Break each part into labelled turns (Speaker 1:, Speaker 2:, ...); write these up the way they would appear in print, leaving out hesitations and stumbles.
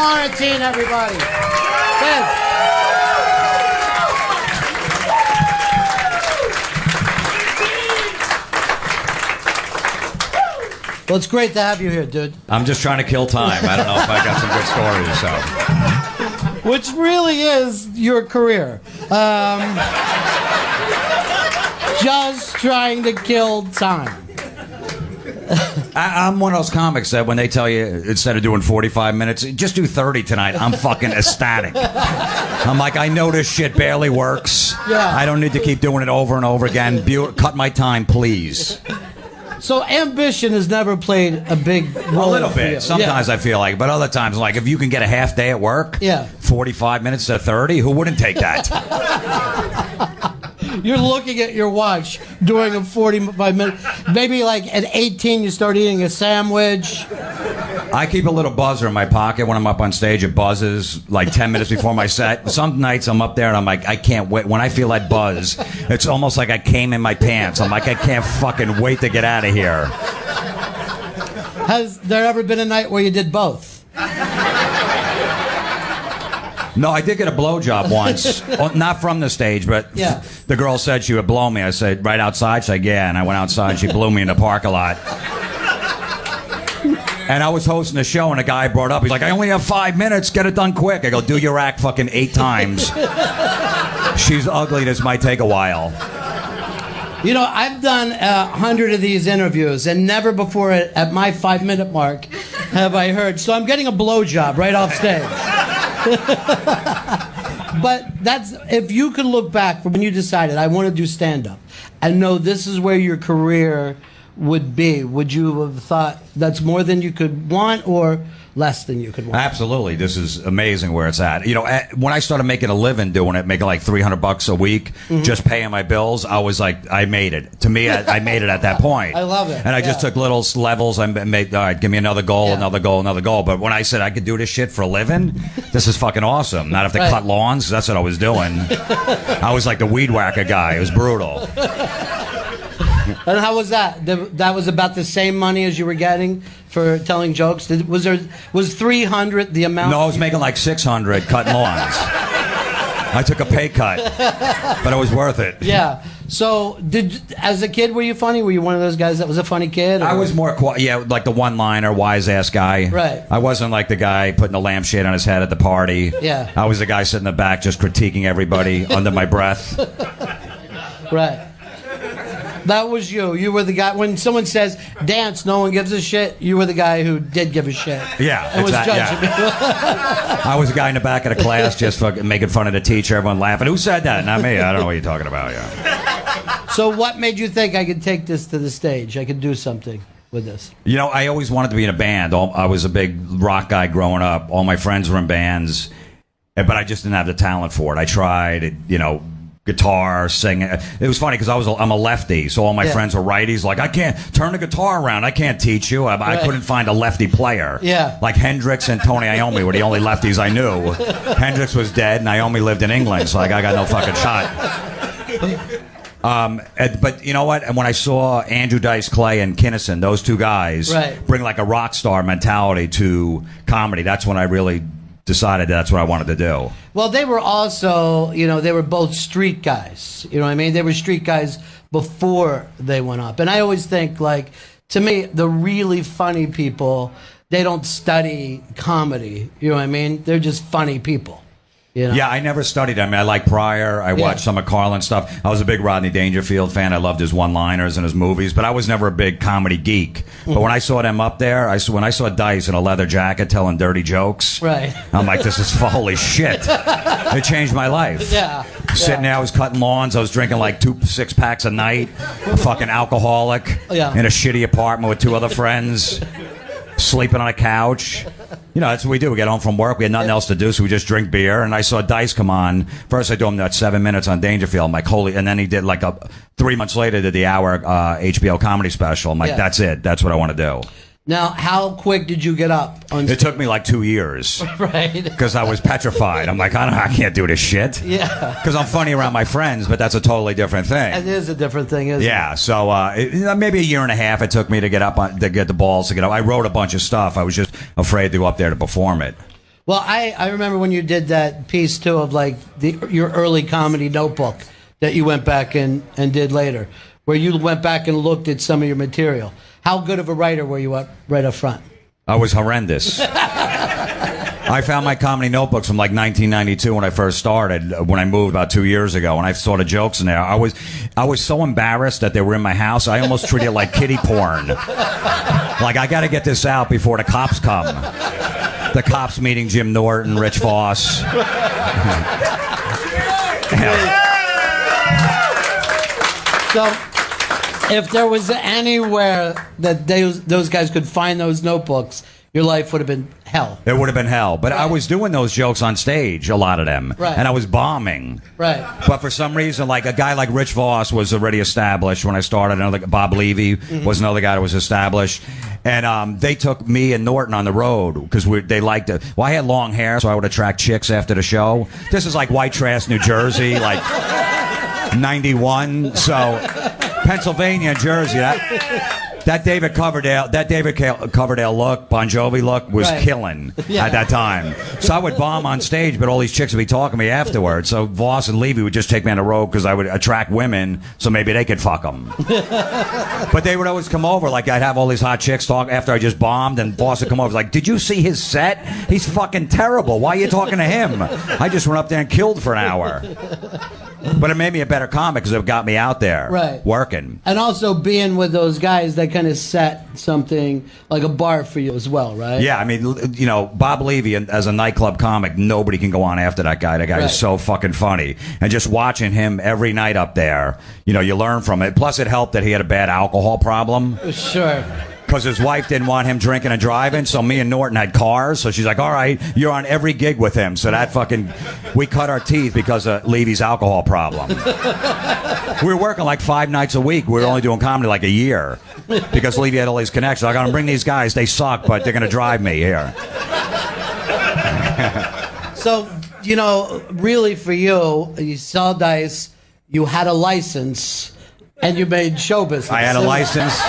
Speaker 1: Florentine, everybody. Thanks. Well, it's great to have you here, dude.
Speaker 2: I'm just trying to kill time. I don't know if I got some good stories, so.
Speaker 1: Which really is your career. Just trying to kill time.
Speaker 2: I'm one of those comics that when they tell you instead of doing 45 minutes, just do 30 tonight, I'm fucking ecstatic. I'm like, I know this shit barely works.
Speaker 1: Yeah.
Speaker 2: I don't need to keep doing it over and over again. Cut my time, please.
Speaker 1: So ambition has never played a big role.
Speaker 2: A little bit. Sometimes I feel like, but other times, like if you can get a half day at work, 45 minutes to 30, who wouldn't take that?
Speaker 1: You're looking at your watch during a 45 minute. Maybe like at 18 you start eating a sandwich.
Speaker 2: I keep a little buzzer in my pocket when I'm up on stage. It buzzes like 10 minutes before my set. Some nights I'm up there and I'm like, I can't wait. When I feel that buzz, it's almost like I came in my pants. I'm like, I can't fucking wait to get out of here.
Speaker 1: Has there ever been a night where you did both?
Speaker 2: No, I did get a blowjob once. Not from the stage, but the girl said she would blow me. I said, right outside? She's like, yeah. And I went outside. She blew me in the parking lot. And I was hosting a show, and a guy brought up, he's like, I only have 5 minutes. Get it done quick. I go, do your act fucking 8 times. She's ugly. This might take a while.
Speaker 1: You know, I've done 100 of these interviews, and never before at my 5-minute mark have I heard. So I'm getting a blowjob right off stage. But that's, if you could look back from when you decided, I want to do stand-up, and know this is where your career would be, would you have thought that's more than you could want or less than you could want?
Speaker 2: Absolutely. This is amazing where it's at. You know, when I started making a living doing it, making like $300 a week, just paying my bills, I was like, I made it. To me, I made it at that point.
Speaker 1: I love it.
Speaker 2: And I just took little levels. I made, all right, give me another goal, another goal, another goal. But when I said I could do this shit for a living, this is fucking awesome. Not have to cut lawns. That's what I was doing. I was like the weed whacker guy. It was brutal.
Speaker 1: And how was that? That was about the same money as you were getting for telling jokes? Was 300 the amount?
Speaker 2: No, I was making like 600 cutting lawns. I took a pay cut, but it was worth it.
Speaker 1: Yeah. So, as a kid, were you funny? Were you one of those guys that was a funny kid? Or?
Speaker 2: I was more, like the one-liner, wise-ass guy.
Speaker 1: Right.
Speaker 2: I wasn't like the guy putting the lampshade on his head at the party.
Speaker 1: Yeah.
Speaker 2: I was the guy sitting in the back just critiquing everybody under my breath.
Speaker 1: Right. That was you. You were the guy, when someone says, dance, no one gives a shit, you were the guy who did give a shit.
Speaker 2: Yeah.
Speaker 1: And was judging people.
Speaker 2: I was the guy in the back of the class just fucking making fun of the teacher, everyone laughing. Who said that? Not me. I don't know what you're talking about. Yeah.
Speaker 1: So what made you think I could take this to the stage? I could do something with this?
Speaker 2: You know, I always wanted to be in a band. I was a big rock guy growing up. All my friends were in bands, but I just didn't have the talent for it. I tried, guitar, singing. It was funny because I'm a lefty, so all my friends were righties. Like, I can't turn the guitar around. I can't teach you. I couldn't find a lefty player.
Speaker 1: Yeah.
Speaker 2: Like Hendrix and Tony Iommi were the only lefties I knew. Hendrix was dead, and Iommi lived in England, so like I got no fucking shot. But you know what? And when I saw Andrew Dice Clay and Kinnison, those two guys bring like a rock star mentality to comedy, that's when I really decided that's what I wanted to do.
Speaker 1: Well, they were also, they were both street guys. You know what I mean? They were street guys before they went up. And I always think, like, to me, the really funny people, they don't study comedy. You know what I mean? They're just funny people. Yeah, I
Speaker 2: never studied. I mean, I like Pryor. I watched some of Carlin's stuff. I was a big Rodney Dangerfield fan. I loved his one-liners and his movies, but I was never a big comedy geek. But when I saw them up there, when I saw Dice in a leather jacket telling dirty jokes, I'm like, this is holy shit. It changed my life.
Speaker 1: Yeah.
Speaker 2: Sitting there, I was cutting lawns. I was drinking like 2 6-packs a night. A fucking alcoholic in a shitty apartment with 2 other friends. Sleeping on a couch. That's what we do. We get home from work. We had nothing else to do, so we just drink beer. And I saw Dice come on. First, I do him that 7 minutes on Dangerfield. I'm like, holy. And then he did like 3 months later, did the hour HBO comedy special. I'm like, that's it. That's what I want to do.
Speaker 1: Now, how quick did you get up on stage?
Speaker 2: It took me like 2 years.
Speaker 1: Right.
Speaker 2: Because I was petrified. I'm like, I can't do this shit.
Speaker 1: Yeah.
Speaker 2: Because I'm funny around my friends, but that's a totally different thing.
Speaker 1: It is a different thing, isn't it?
Speaker 2: Yeah, so maybe a year and a half it took me to get up to get the balls to get up. I wrote a bunch of stuff. I was just afraid to go up there to perform it.
Speaker 1: Well, I remember when you did that piece, too, of like your early comedy notebook that you went back and did later, where you went back and looked at some of your material. How good of a writer were you right up front?
Speaker 2: I was horrendous. I found my comedy notebooks from like 1992 when I first started, when I moved about 2 years ago, and I saw the jokes in there. I was so embarrassed that they were in my house, I almost treated it like kiddie porn. Like, I got to get this out before the cops come. The cops meeting Jim Norton, Rich Voss.
Speaker 1: So, if there was anywhere that those guys could find those notebooks, your life would have been hell.
Speaker 2: It would have been hell. But I was doing those jokes on stage, a lot of them.
Speaker 1: Right.
Speaker 2: And I was bombing.
Speaker 1: Right.
Speaker 2: But for some reason, like a guy like Rich Voss was already established when I started. Another Bob Levy was another guy that was established. And they took me and Norton on the road because they liked it. Well, I had long hair, so I would attract chicks after the show. This is like white trash, New Jersey, like 91. So Pennsylvania and Jersey, that David Coverdale look, Bon Jovi look, was killing at that time. So I would bomb on stage, but all these chicks would be talking to me afterwards. So Voss and Levy would just take me on the road because I would attract women, so maybe they could fuck them. But they would always come over, like I'd have all these hot chicks talk after I just bombed, and Voss would come over, like, did you see his set? He's fucking terrible. Why are you talking to him? I just went up there and killed for an hour. But it made me a better comic because it got me out there working.
Speaker 1: And also being with those guys that kind of set something like a bar for you as well, right?
Speaker 2: Yeah, I mean, you know, Bob Levy, as a nightclub comic, nobody can go on after that guy. That guy is so fucking funny. And just watching him every night up there, you know, you learn from it. Plus, it helped that he had a bad alcohol problem.
Speaker 1: Sure.
Speaker 2: Because his wife didn't want him drinking and driving, so me and Norton had cars. So she's like, all right, you're on every gig with him. So that fucking, we cut our teeth because of Levy's alcohol problem. We were working like 5 nights a week. We were only doing comedy like a year because Levy had all these connections. I got to bring these guys. They suck, but they're going to drive me here.
Speaker 1: So, you know, really for you sell dice, you had a license, and you made show business.
Speaker 2: I had a license.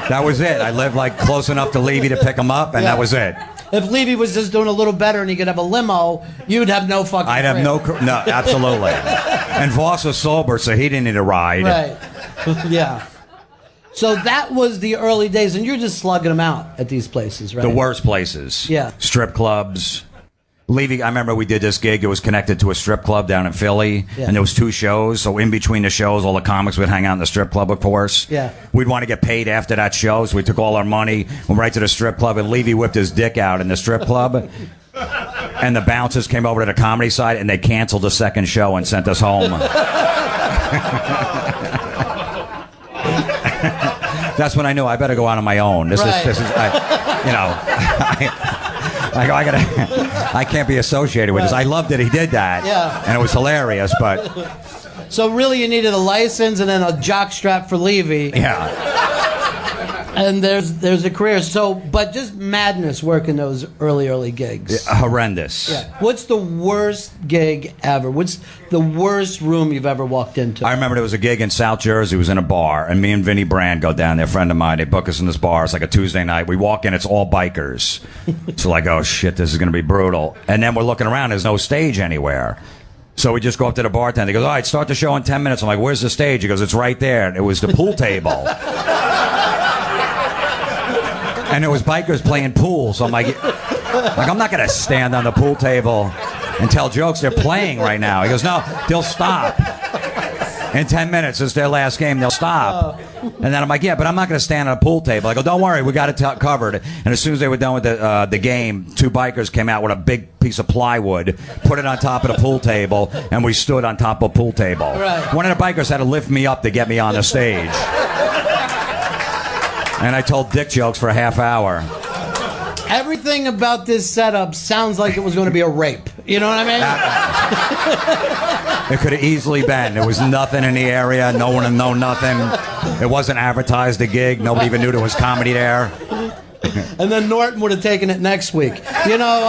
Speaker 2: That was it. I lived like close enough to Levy to pick him up, and that was it.
Speaker 1: If Levy was just doing a little better and he could have a limo, you'd have no fucking
Speaker 2: I'd have no, absolutely. And Voss was sober, so he didn't need a ride.
Speaker 1: Right. Yeah. So that was the early days, and you're just slugging them out at these places, right?
Speaker 2: The worst places.
Speaker 1: Yeah.
Speaker 2: Strip clubs. Levy, I remember we did this gig. It was connected to a strip club down in Philly, and there was 2 shows. So in between the shows, all the comics would hang out in the strip club, of course.
Speaker 1: Yeah.
Speaker 2: We'd want to get paid after that show, so we took all our money, went right to the strip club, and Levy whipped his dick out in the strip club. And the bouncers came over to the comedy side, and they canceled the second show and sent us home. That's when I knew I better go out on my own. This is, I can't be associated with this. I loved that he did that, and it was hilarious. But
Speaker 1: so really, you needed a license and then a jock strap for Levy.
Speaker 2: Yeah.
Speaker 1: And there's a career. So, but just madness working those early gigs.
Speaker 2: Horrendous.
Speaker 1: Yeah. What's the worst gig ever? What's the worst room you've ever walked into?
Speaker 2: I remember there was a gig in South Jersey. It was in a bar, and me and Vinny Brand go down there, a friend of mine. They book us in this bar. It's like a Tuesday night. We walk in, it's all bikers. So like, oh shit, this is going to be brutal. And then we're looking around. There's no stage anywhere. So we just go up to the bartender. He goes, all right, start the show in 10 minutes. I'm like, where's the stage? He goes, it's right there. And it was the pool table. And there was bikers playing pool. So I'm like I'm not going to stand on the pool table and tell jokes. They're playing right now. He goes, no, they'll stop. In 10 minutes, it's their last game. They'll stop. And then I'm like, yeah, but I'm not going to stand on a pool table. I go, don't worry, we got it covered. And as soon as they were done with the game, 2 bikers came out with a big piece of plywood, put it on top of the pool table, and we stood on top of a pool table.
Speaker 1: Right.
Speaker 2: One of the bikers had to lift me up to get me on the stage. And I told dick jokes for a half hour.
Speaker 1: Everything about this setup sounds like it was going to be a rape. You know what I
Speaker 2: mean? It could have easily been. There was nothing in the area. No one had known nothing. It wasn't advertised a gig. Nobody even knew there was comedy there.
Speaker 1: And then Norton would have taken it next week. You know,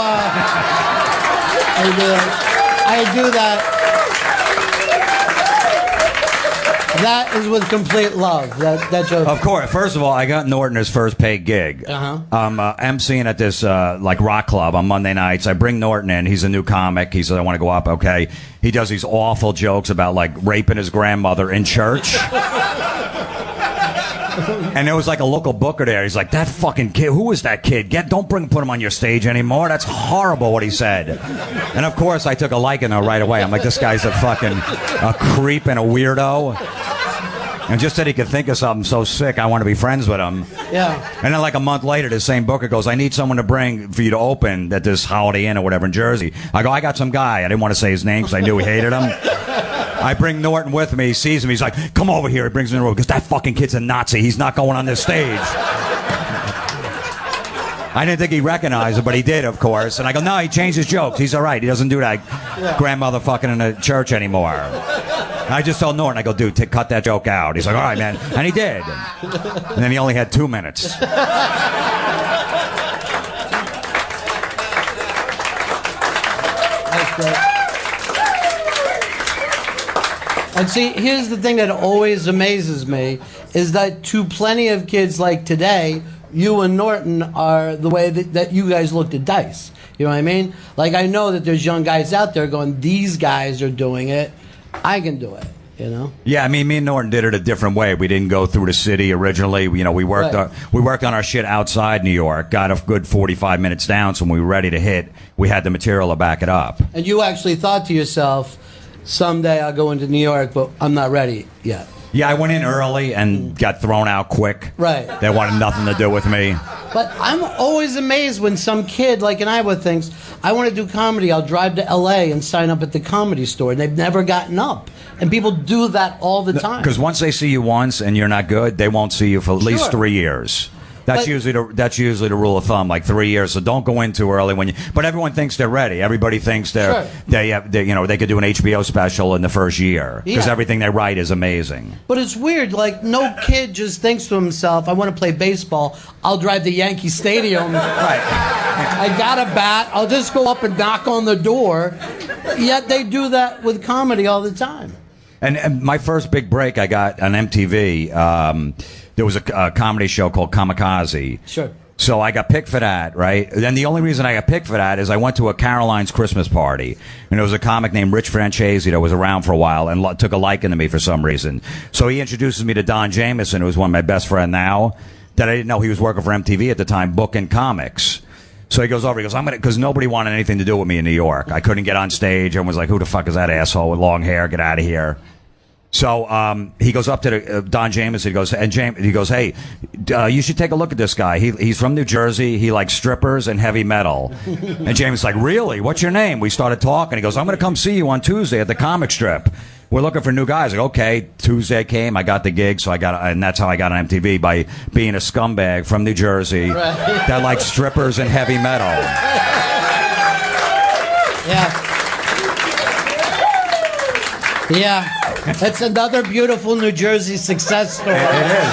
Speaker 1: I do that. That is with complete love. That joke.
Speaker 2: Of course. First of all, I got Norton his first paid gig. I'm emceeing at this like rock club on Monday nights. I bring Norton in. He's a new comic. He said, I want to go up. Okay. He does these awful jokes about like raping his grandmother in church. And there was like a local booker there. He's like, that fucking kid, who is that kid? Don't put him on your stage anymore. That's horrible what he said. And of course I took a liking to right away. I'm like, this guy's a creep and a weirdo. And just that he could think of something so sick, I want to be friends with him.
Speaker 1: Yeah.
Speaker 2: And then like a month later, the same booker goes, I need someone to bring for you to open at this Holiday Inn or whatever in Jersey. I go, I got some guy. I didn't want to say his name because I knew he hated him. I bring Norton with me. He sees him. He's like, come over here. He brings me in the room because that fucking kid's a Nazi. He's not going on this stage. I didn't think he recognized it, but he did, of course. And I go, no, he changed his jokes. He's all right. He doesn't do that grandmother fucking in the church anymore. And I just told Norton, I go, dude, cut that joke out. He's like, all right, man. And he did. And then he only had 2 minutes.
Speaker 1: That's great. And see, here's the thing that always amazes me, is that to plenty of kids like today, you and Norton are the way that you guys looked at dice. You know what I mean? Like, I know that there's young guys out there going, these guys are doing it, I can do it, you know?
Speaker 2: Yeah, I mean, me and Norton did it a different way. We didn't go through the city originally. You know, we worked on our shit outside New York, got a good 45 minutes down, so when we were ready to hit, we had the material to back it up.
Speaker 1: And you actually thought to yourself, someday I'll go into New York, but I'm not ready yet.
Speaker 2: Yeah, I went in early and got thrown out quick.
Speaker 1: Right.
Speaker 2: They wanted nothing to do with me.
Speaker 1: But I'm always amazed when some kid like in Iowa thinks, I want to do comedy, I'll drive to L.A. and sign up at the Comedy Store. And they've never gotten up. And people do that all the time.
Speaker 2: Because once they see you once and you're not good, they won't see you for at least 3 years. That's usually the rule of thumb, like 3 years. So don't go in too early but everyone thinks they're ready. Everybody thinks they could do an HBO special in the first year because everything they write is amazing.
Speaker 1: But it's weird. Like, no kid just thinks to himself, I want to play baseball. I'll drive to Yankee Stadium. Right. I got a bat. I'll just go up and knock on the door. Yet they do that with comedy all the time.
Speaker 2: And my first big break I got on MTV. There was a comedy show called Kamikaze.
Speaker 1: Sure.
Speaker 2: So I got picked for that, right? And the only reason I got picked for that is I went to a Caroline's Christmas party. And there was a comic named Rich Francesi that was around for a while and took a liking to me for some reason. So he introduces me to Don Jamieson, who's one of my best friends now, that I didn't know he was working for MTV at the time, booking comics. So he goes over, because nobody wanted anything to do with me in New York. I couldn't get on stage. Everyone was like, who the fuck is that asshole with long hair? Get out of here. So he goes up to Don Jamieson. He goes, hey, you should take a look at this guy. He's from New Jersey. He likes strippers and heavy metal. And Jameson's like, really? What's your name? We started talking. He goes, I'm going to come see you on Tuesday at the comic strip. We're looking for new guys. Like, okay. Tuesday came. I got the gig, and that's how I got on MTV, by being a scumbag from New Jersey that likes strippers and heavy metal.
Speaker 1: Yeah. It's another beautiful New Jersey success story.
Speaker 2: It is.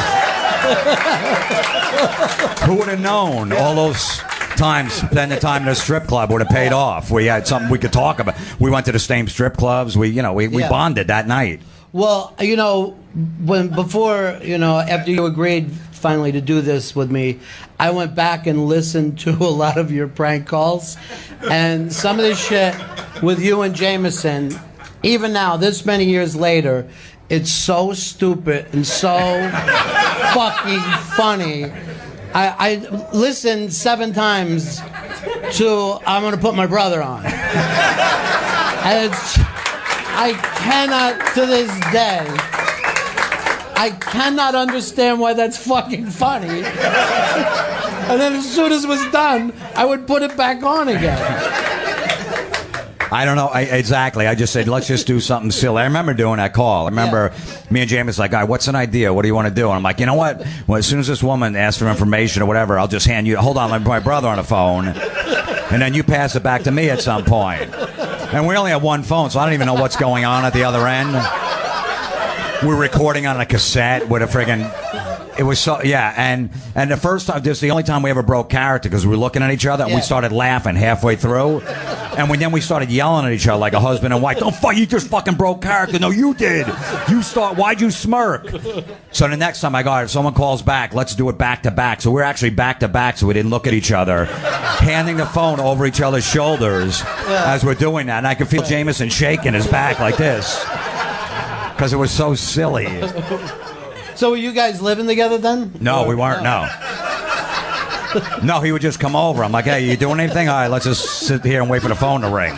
Speaker 2: Who would have known all those times, spending time in a strip club would have paid off. We had something we could talk about. We went to the same strip clubs. We bonded that night.
Speaker 1: Well, after you agreed finally to do this with me, I went back and listened to a lot of your prank calls. And some of the shit with you and Jameson, even now, this many years later, it's so stupid and so fucking funny. I listened 7 times to I'm going to put my brother on. And I cannot, to this day, I cannot understand why that's fucking funny. And then as soon as it was done, I would put it back on again.
Speaker 2: I don't know exactly. I just said, let's just do something silly. I remember doing that call. I remember me and James like, what's an idea? What do you want to do? And I'm like, you know what? Well, as soon as this woman asks for information or whatever, I'll just hand you, hold on, let me put my brother on the phone. And then you pass it back to me at some point. And we only have one phone, so I don't even know what's going on at the other end. We're recording on a cassette with a friggin'... It was so, and the first time, this is the only time we ever broke character because we were looking at each other and we started laughing halfway through. And then we started yelling at each other like a husband and wife. Don't fuck, you just fucking broke character. No, you did. Why'd you smirk? So the next time I got it, if someone calls back, let's do it back to back. So we're actually back to back so we didn't look at each other, handing the phone over each other's shoulders as we're doing that. And I could feel Jameson shaking his back like this because it was so silly.
Speaker 1: So were you guys living together then?
Speaker 2: No, we weren't, no. No, he would just come over. I'm like, hey, you doing anything? All right, let's just sit here and wait for the phone to ring.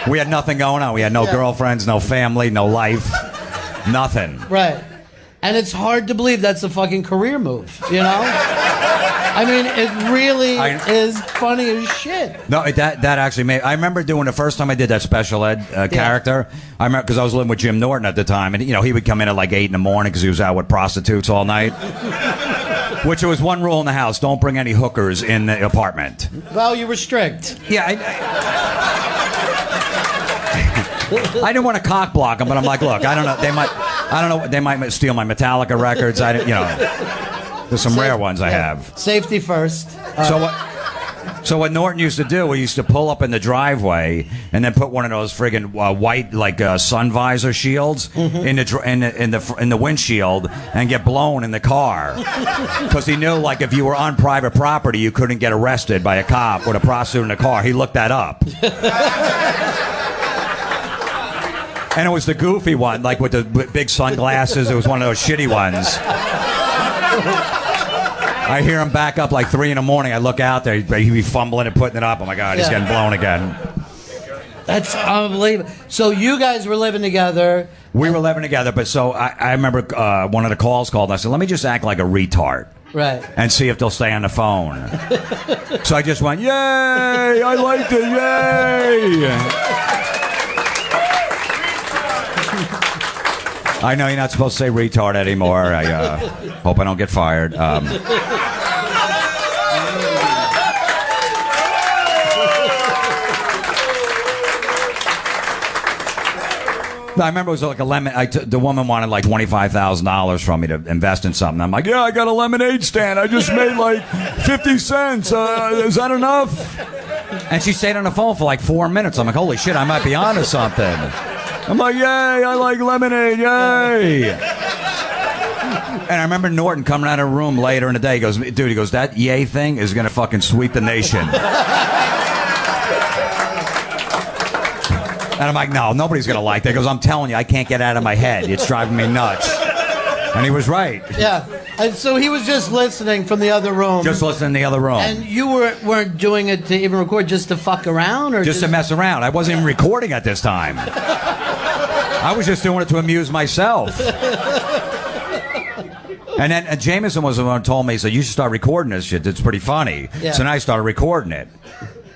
Speaker 2: We had nothing going on. We had no girlfriends, no family, no life, nothing.
Speaker 1: Right. And it's hard to believe that's a fucking career move, you know? I mean, it really is funny as shit.
Speaker 2: No, that actually made... I remember doing the first time I did that special ed character. I remember because I was living with Jim Norton at the time, and, you know, he would come in at like 8 in the morning because he was out with prostitutes all night. Which there was one rule in the house: don't bring any hookers in the apartment.
Speaker 1: Well, you were strict.
Speaker 2: Yeah, I didn't want to cock block them, but I'm like, look, I don't know, they might steal my Metallica records. There's some rare ones I have.
Speaker 1: Safety first.
Speaker 2: So what Norton used to do, we used to pull up in the driveway and then put one of those friggin' white sun visor shields in the windshield and get blown in the car, because he knew like if you were on private property you couldn't get arrested by a cop with a prostitute in the car. He looked that up. And it was the goofy one, like with the big sunglasses. It was one of those shitty ones. I hear him back up like 3 in the morning. I look out there. He'd be fumbling and putting it up. Oh, my God, he's getting blown again.
Speaker 1: That's unbelievable. So you guys were living together.
Speaker 2: We were living together, but so I remember one of the calls called, and I said, let me just act like a retard.
Speaker 1: Right.
Speaker 2: And see if they'll stay on the phone. So I just went, yay, I liked it, yay. I know you're not supposed to say retard anymore. I hope I don't get fired. I remember it was like a lemon. The woman wanted like $25,000 from me to invest in something. I'm like, yeah, I got a lemonade stand. I just made like 50 cents. Is that enough? And she stayed on the phone for like 4 minutes. I'm like, holy shit, I might be onto something. I'm like, yay, I like lemonade, yay. And I remember Norton coming out of the room later in the day. He goes, dude, that yay thing is going to fucking sweep the nation. And I'm like, no, nobody's going to like that. He goes, I'm telling you, I can't get it out of my head. It's driving me nuts. And he was right.
Speaker 1: Yeah. And so he was just listening from the other room.
Speaker 2: Just listening in the other room.
Speaker 1: And you weren't doing it to even record, just to fuck around? Or
Speaker 2: just to mess around. I wasn't even recording at this time. I was just doing it to amuse myself. And then Jameson was the one who told me, he said, you should start recording this shit. It's pretty funny. Yeah. So then I started recording it.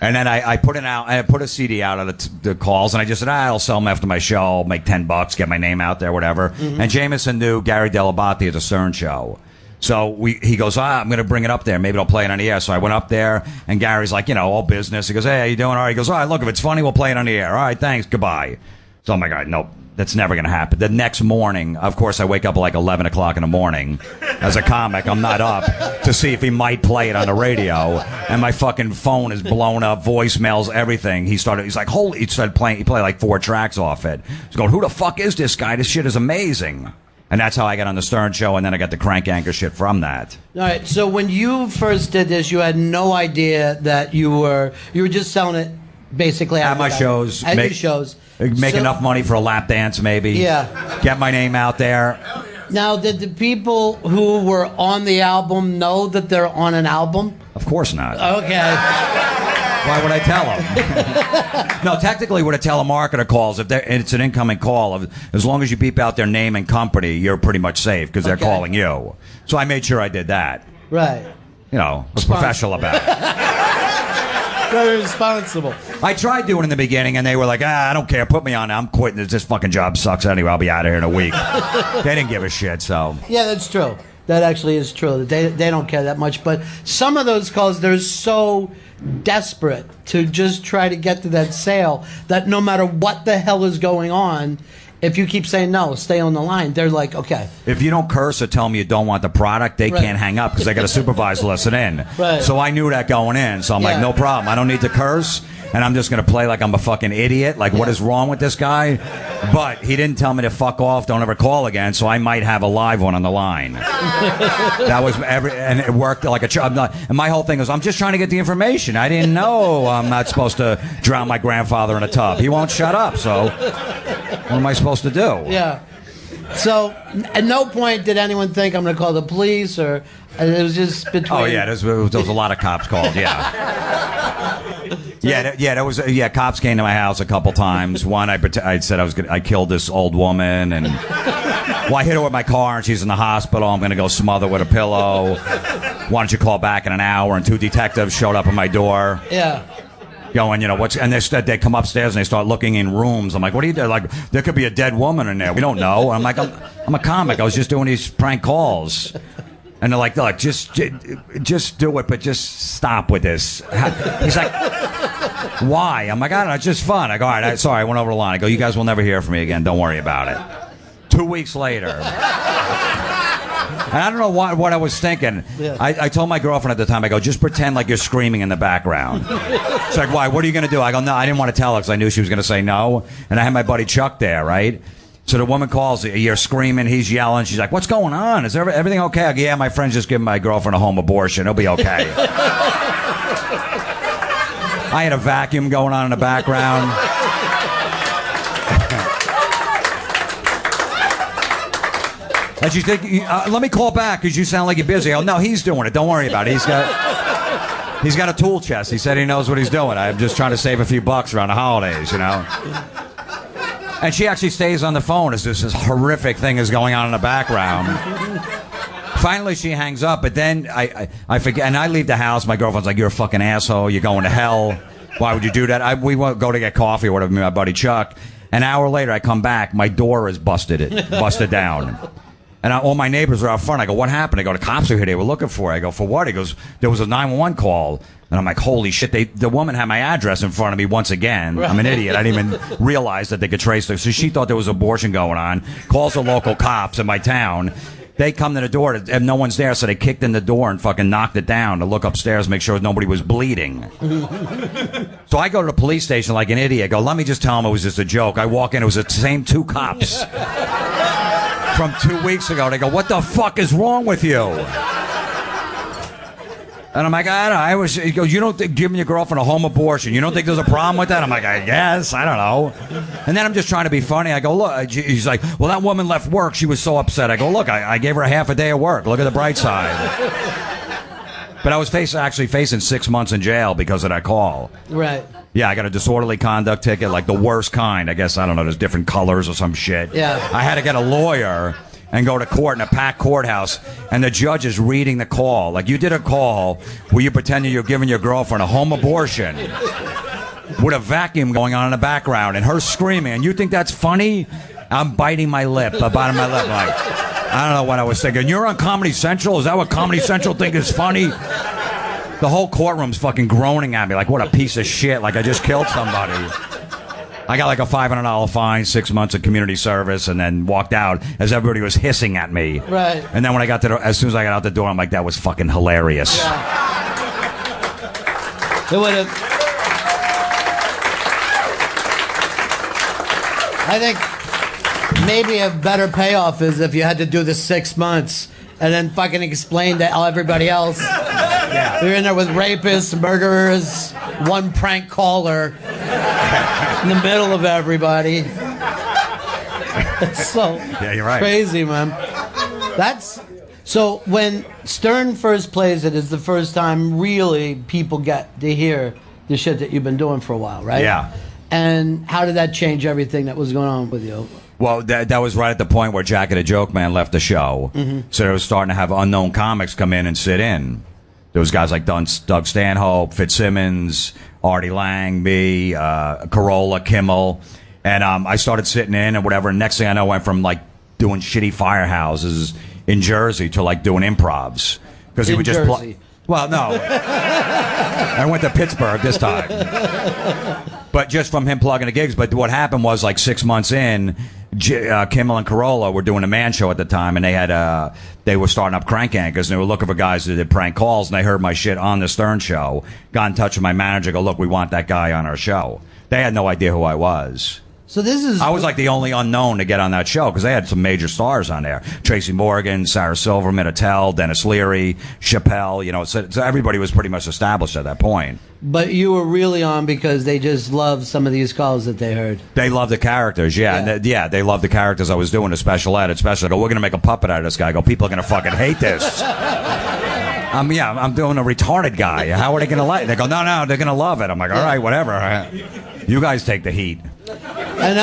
Speaker 2: And then I put it out. I put a CD out of the calls, and I just said, I'll sell them after my show. I'll make $10, get my name out there, whatever. Mm-hmm. And Jameson knew Gary Delabate at the Stern Show. So he goes, I'm going to bring it up there. Maybe I'll play it on the air. So I went up there, and Gary's like, all business. He goes, hey, how you doing? All right. He goes, all right, look, if it's funny, we'll play it on the air. All right, thanks, goodbye. So I'm like, all right, nope. That's never going to happen. The next morning, of course, I wake up at like 11 o'clock in the morning. As a comic, I'm not up to see if he might play it on the radio. And my fucking phone is blown up, voicemails, everything. He's like, holy, he started playing, he played like 4 tracks off it. He's going, who the fuck is this guy? This shit is amazing. And that's how I got on the Stern Show, and then I got the crank anchor shit from that.
Speaker 1: All right, so when you first did this, you had no idea that you were just selling it basically
Speaker 2: at my shows.
Speaker 1: At your shows.
Speaker 2: Make enough money for a lap dance, maybe.
Speaker 1: Yeah.
Speaker 2: Get my name out there.
Speaker 1: Now, did the people who were on the album know that they're on an album?
Speaker 2: Of course not.
Speaker 1: Okay.
Speaker 2: Why would I tell them? No, technically, when a telemarketer calls, if it's an incoming call, as long as you beep out their name and company, you're pretty much safe because they're calling you. So I made sure I did that.
Speaker 1: Right.
Speaker 2: I was professional about it.
Speaker 1: Very responsible.
Speaker 2: I tried doing it in the beginning, and they were like, I don't care. Put me on. I'm quitting. This fucking job sucks anyway. I'll be out of here in a week. They didn't give a shit, so.
Speaker 1: Yeah, that's true. That actually is true. They don't care that much. But some of those calls, they're so desperate to just try to get to that sale that no matter what the hell is going on, if you keep saying no, stay on the line, they're like, okay.
Speaker 2: If you don't curse or tell me you don't want the product, they can't hang up because they got a supervisor listen in.
Speaker 1: Right.
Speaker 2: So I knew that going in. So I'm like, no problem. I don't need to curse. And I'm just going to play like I'm a fucking idiot. Like, what is wrong with this guy? But he didn't tell me to fuck off, don't ever call again, so I might have a live one on the line. That was and it worked like a and my whole thing was, I'm just trying to get the information. I didn't know I'm not supposed to drown my grandfather in a tub. He won't shut up, so what am I supposed to do?
Speaker 1: Yeah. So, at no point did anyone think I'm going to call the police, or it was just between...
Speaker 2: Oh, yeah, there was a lot of cops called, yeah. Cops came to my house a couple times. One, I said I killed this old woman, and I hit her with my car, and she's in the hospital. I'm going to go smother with a pillow. Why don't you call back in an hour? And 2 detectives showed up at my door.
Speaker 1: Yeah.
Speaker 2: Going, and they come upstairs and they start looking in rooms. I'm like, what are you doing? Like, there could be a dead woman in there. We don't know. I'm like, I'm a comic. I was just doing these prank calls. And they're like, just do it, but just stop with this. He's like, why? I'm like, I don't know, it's just fun. I go, all right, sorry, I went over the line. I go, you guys will never hear from me again. Don't worry about it. 2 weeks later. And I don't know what I was thinking. Yeah. I told my girlfriend at the time, I go, just pretend like you're screaming in the background. She's like, why? What are you going to do? I go, no, I didn't want to tell her because I knew she was going to say no. And I had my buddy Chuck there, right? So the woman calls, you're screaming, he's yelling. She's like, what's going on? Is everything okay? I go, yeah, my friend's just giving my girlfriend a home abortion. It'll be okay. I had a vacuum going on in the background. And she's thinking, let me call back because you sound like you're busy. Oh, no, he's doing it. Don't worry about it. He's got a tool chest. He said he knows what he's doing. I'm just trying to save a few bucks around the holidays, you know. And she actually stays on the phone as this horrific thing is going on in the background. Finally, she hangs up, but then I forget, and I leave the house. My girlfriend's like, you're a fucking asshole. You're going to hell. Why would you do that? We won't go to get coffee or whatever, me and my buddy Chuck. An hour later, I come back. My door is busted down. And all my neighbors are out front. I go, what happened? I go, the cops are here. They were looking for it. I go, for what? He goes, there was a 911 call. And I'm like, holy shit. The woman had my address in front of me once again. I'm an idiot. I didn't even realize that they could trace her. So she thought there was abortion going on. Calls the local cops in my town. They come to the door and no one's there. So they kicked in the door and fucking knocked it down to look upstairs, make sure nobody was bleeding. So I go to the police station like an idiot. I go, let me just tell them it was just a joke. I walk in. It was the same 2 cops. From 2 weeks ago. They go, what the fuck is wrong with you? And I'm like, I don't know. He goes, you don't think giving your girlfriend a home abortion, you don't think there's a problem with that? I'm like, I guess. I don't know. And then I'm just trying to be funny. I go, look. He's like, well, that woman left work. She was so upset. I go, look, I gave her a half a day of work. Look at the bright side. But I was actually facing 6 months in jail because of that call. Right. Yeah, I got a disorderly conduct ticket, like the worst kind. I guess, I don't know, there's different colors or some shit. Yeah. I had to get a lawyer and go to court in a packed courthouse, and the judge is reading the call. Like, you did a call where you pretended you're giving your girlfriend a home abortion with a vacuum going on in the background and her screaming, and you think that's funny? I'm biting my lip, the bottom of my lip, like, I don't know what I was thinking. You're on Comedy Central? Is that what Comedy Central think is funny? The whole courtroom's fucking groaning at me like, what a piece of shit, like I just killed somebody. I got like a $500 fine, 6 months of community service, and then walked out as everybody was hissing at me. Right. And then when I got as soon as I got out the door, I'm like, that was fucking hilarious. Yeah. It would have.
Speaker 1: I think maybe a better payoff is if you had to do the 6 months and then fucking explain to everybody else. Yeah. You're in there with rapists, murderers, one prank caller in the middle of everybody. It's so you're right. Crazy, man. So when Stern first plays it, is the first time really people get to hear the shit that you've been doing for a while, right? Yeah. And how did that change everything that was going on with you?
Speaker 2: Well, that was right at the point where Jack and the Joke Man left the show. Mm-hmm. So they were starting to have unknown comics come in and sit in. There was guys like Doug Stanhope, Fitzsimmons, Artie Lang, me, Carolla, Kimmel. And I started sitting in and whatever. And next thing I know, I went from like doing shitty firehouses in Jersey to like doing improvs. Because he would just play. Well, no. I went to Pittsburgh this time. But just from him plugging the gigs. But what happened was like 6 months in, Kimmel and Carolla were doing a man show at the time, and they were starting up Crank Anchors, and they were looking for guys that did prank calls, and they heard my shit on the Stern Show, got in touch with my manager, go, look, we want that guy on our show. They had no idea who I was.
Speaker 1: So
Speaker 2: I was like the only unknown to get on that show because they had some major stars on there: Tracy Morgan, Sarah Silverman, Attell, Dennis Leary, Chappelle. You know, so everybody was pretty much established at that point.
Speaker 1: But you were really on because they just loved some of these calls that they heard.
Speaker 2: They loved the characters, yeah. And they loved the characters I was doing, the special ed, especially. I go, we're gonna make a puppet out of this guy. I go, people are gonna fucking hate this. I'm doing a retarded guy. How are they gonna like it? They go, no, they're gonna love it. I'm like, all right, whatever. You guys take the heat.
Speaker 1: And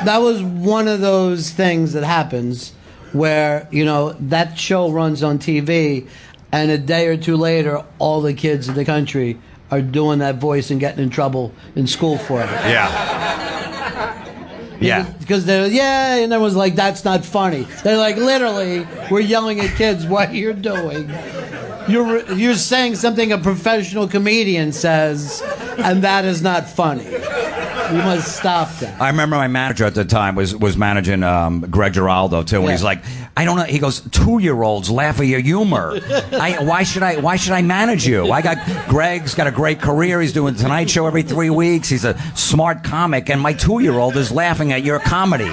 Speaker 1: that was one of those things that happens where, you know, that show runs on TV, and a day or two later, all the kids in the country are doing that voice and getting in trouble in school for it.
Speaker 2: Yeah.
Speaker 1: Because they're, and everyone's like, that's not funny. They're like, literally, we're yelling at kids what you're doing. You're saying something a professional comedian says, and that is not funny. You must stop that.
Speaker 2: I remember my manager at the time was managing Greg Giraldo too, and he's like, I don't know. He goes, 2-year-olds laugh at your humor. Why should I manage you? Greg's got a great career. He's doing the Tonight Show every 3 weeks. He's a smart comic, and my 2-year-old is laughing at your comedy.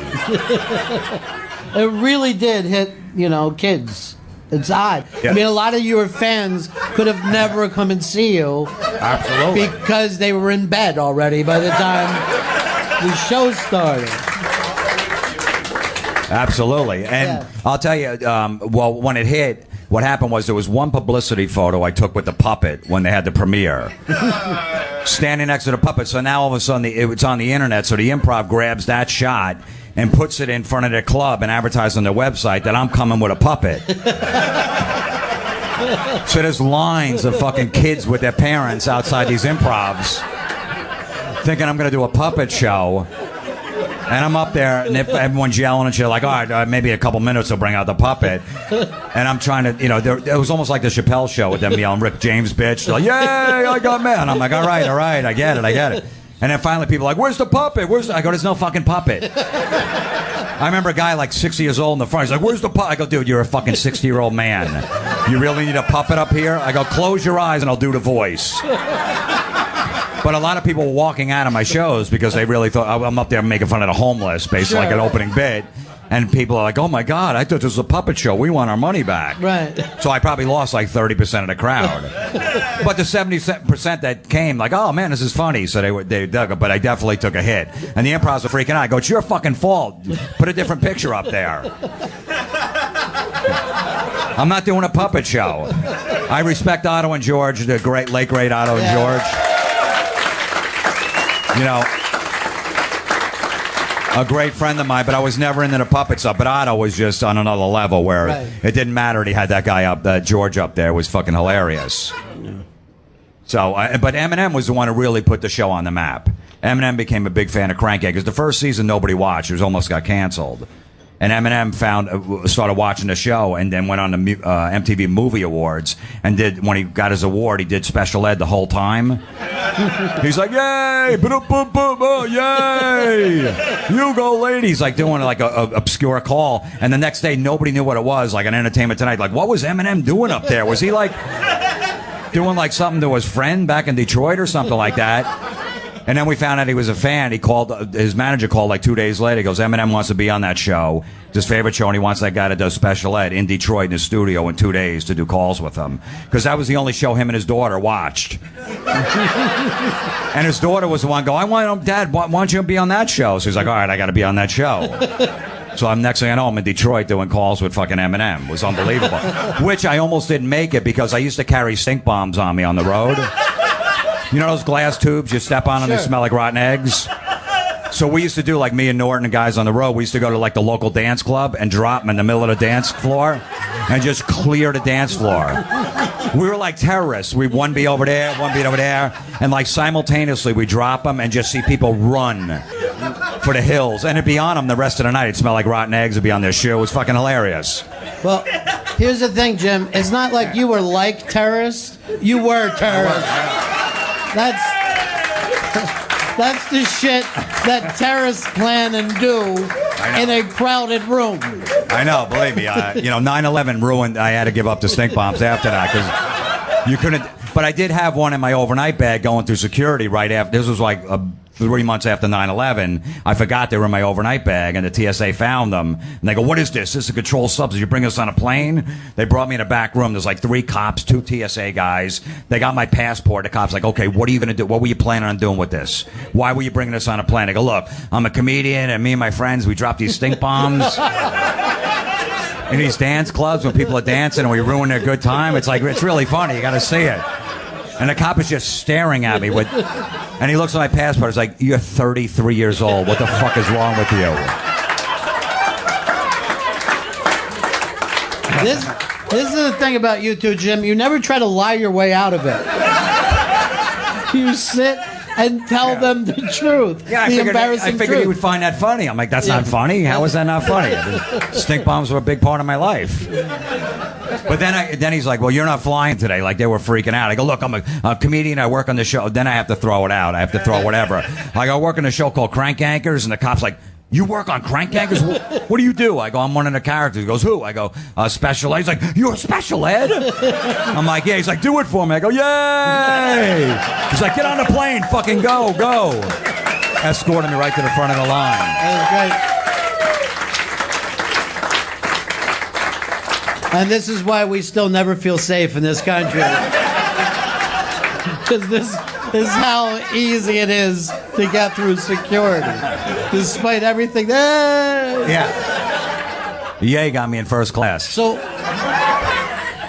Speaker 1: It really did hit, you know, kids. It's odd. Yeah. I mean, a lot of your fans could have never come and see you.
Speaker 2: Absolutely.
Speaker 1: Because they were in bed already by the time the show started.
Speaker 2: Absolutely. And I'll tell you, well, when it hit, what happened was there was one publicity photo I took with the puppet when they had the premiere. Standing next to the puppet. So now all of a sudden it's on the internet, so the Improv grabs that shot and puts it in front of their club and advertises on their website that I'm coming with a puppet. So there's lines of fucking kids with their parents outside these improvs thinking I'm going to do a puppet show. And I'm up there, and if everyone's yelling and shit, like, all right, maybe a couple minutes they'll bring out the puppet. And I'm trying to, you know, it was almost like the Chappelle show with them yelling, Rick James, bitch. They're like, yay, I got man. I'm like, all right, I get it. And then finally people are like, where's the puppet? I go, there's no fucking puppet. I remember a guy like 60 years old in the front. He's like, where's the puppet? I go, dude, you're a fucking 60-year-old man. You really need a puppet up here? I go, close your eyes and I'll do the voice. But a lot of people were walking out of my shows because they really thought I'm up there making fun of the homeless, basically, like an opening bit. And people are like, oh, my God, I thought this was a puppet show. We want our money back.
Speaker 1: Right.
Speaker 2: So I probably lost like 30% of the crowd. But the 70% that came, like, oh, man, this is funny. So they dug it. But I definitely took a hit. And the improvs were freaking out. I go, it's your fucking fault. Put a different picture up there. I'm not doing a puppet show. I respect Otto and George, the late great Otto and George. You know, a great friend of mine, but I was never into the puppet stuff. But Otto was just on another level where it didn't matter. He had that guy up, George up there, was fucking hilarious. Yeah. So, but Eminem was the one who really put the show on the map. Eminem became a big fan of Crank Anchors. The first season nobody watched; it almost got canceled. And Eminem started watching the show, and then went on the MTV Movie Awards, and when he got his award, he did special ed the whole time. He's like, yay, oh, yay, you go, ladies, like doing like a obscure call. And the next day, nobody knew what it was, like on Entertainment Tonight. Like, what was Eminem doing up there? Was he like doing like something to his friend back in Detroit or something like that? And then we found out he was a fan. He called, his manager called like 2 days later. He goes, Eminem wants to be on that show. It's his favorite show, and he wants that guy that does special ed in Detroit in his studio in 2 days to do calls with him. Because that was the only show him and his daughter watched. And his daughter was the one go, I want him, Dad, why don't you be on that show? So he's like, all right, I got to be on that show. So next thing I know, I'm in Detroit doing calls with fucking Eminem. It was unbelievable. Which I almost didn't make it because I used to carry stink bombs on me on the road. You know those glass tubes you step on and they smell like rotten eggs? So we used to do, like me and Norton and guys on the road, we used to go to like the local dance club and drop them in the middle of the dance floor and just clear the dance floor. We were like terrorists. We'd one be over there, one be over there, and like simultaneously we drop them and just see people run for the hills. And it'd be on them the rest of the night. It'd smell like rotten eggs. It'd be on their shoe. It was fucking hilarious.
Speaker 1: Well, here's the thing, Jim. It's not like you were like terrorists. You were terrorists. That's the shit that terrorists plan and do in a crowded room.
Speaker 2: I know, believe me. 9/11 ruined. I had to give up the stink bombs after that because you couldn't. But I did have one in my overnight bag going through security right after. This was like 3 months after 9/11. I forgot they were in my overnight bag, and the TSA found them. And they go, "What is this? This is a controlled substance. You bring us on a plane?" They brought me in a back room. There's like 3 cops, 2 TSA guys. They got my passport. The cops like, "Okay, what are you going to do? What were you planning on doing with this? Why were you bringing us on a plane?" I go, "Look, I'm a comedian, and me and my friends, we drop these stink bombs in these dance clubs when people are dancing and we ruin their good time. It's really funny. You got to see it." And the cop is just staring at me and he looks at my passport. He's like, "You're 33 years old. What the fuck is wrong with you?"
Speaker 1: This is the thing about you two, Jim. You never try to lie your way out of it. You sit and tell them the truth.
Speaker 2: Yeah, I figured he would find that funny. I'm like, that's not funny. How is that not funny? Stink bombs were a big part of my life. But then he's like, "Well, you're not flying today." Like they were freaking out. I go, "Look, I'm a comedian. I work on the show." Then I have to throw it out. I have to throw whatever. I go work on a show called Crank Anchors, and the cop's like, "You work on Crank Anchors? What do you do?" I go, "I'm one of the characters." He goes, "Who?" I go, "Special Ed." He's like, "You're a special ed?" I'm like, "Yeah." He's like, "Do it for me." I go, "Yay!" He's like, "Get on the plane. Fucking go." Escorted me right to the front of the line.
Speaker 1: That was great. And this is why we still never feel safe in this country. Because this is how easy it is to get through security. Despite everything.
Speaker 2: Yeah. Ye got me in first class.
Speaker 1: So,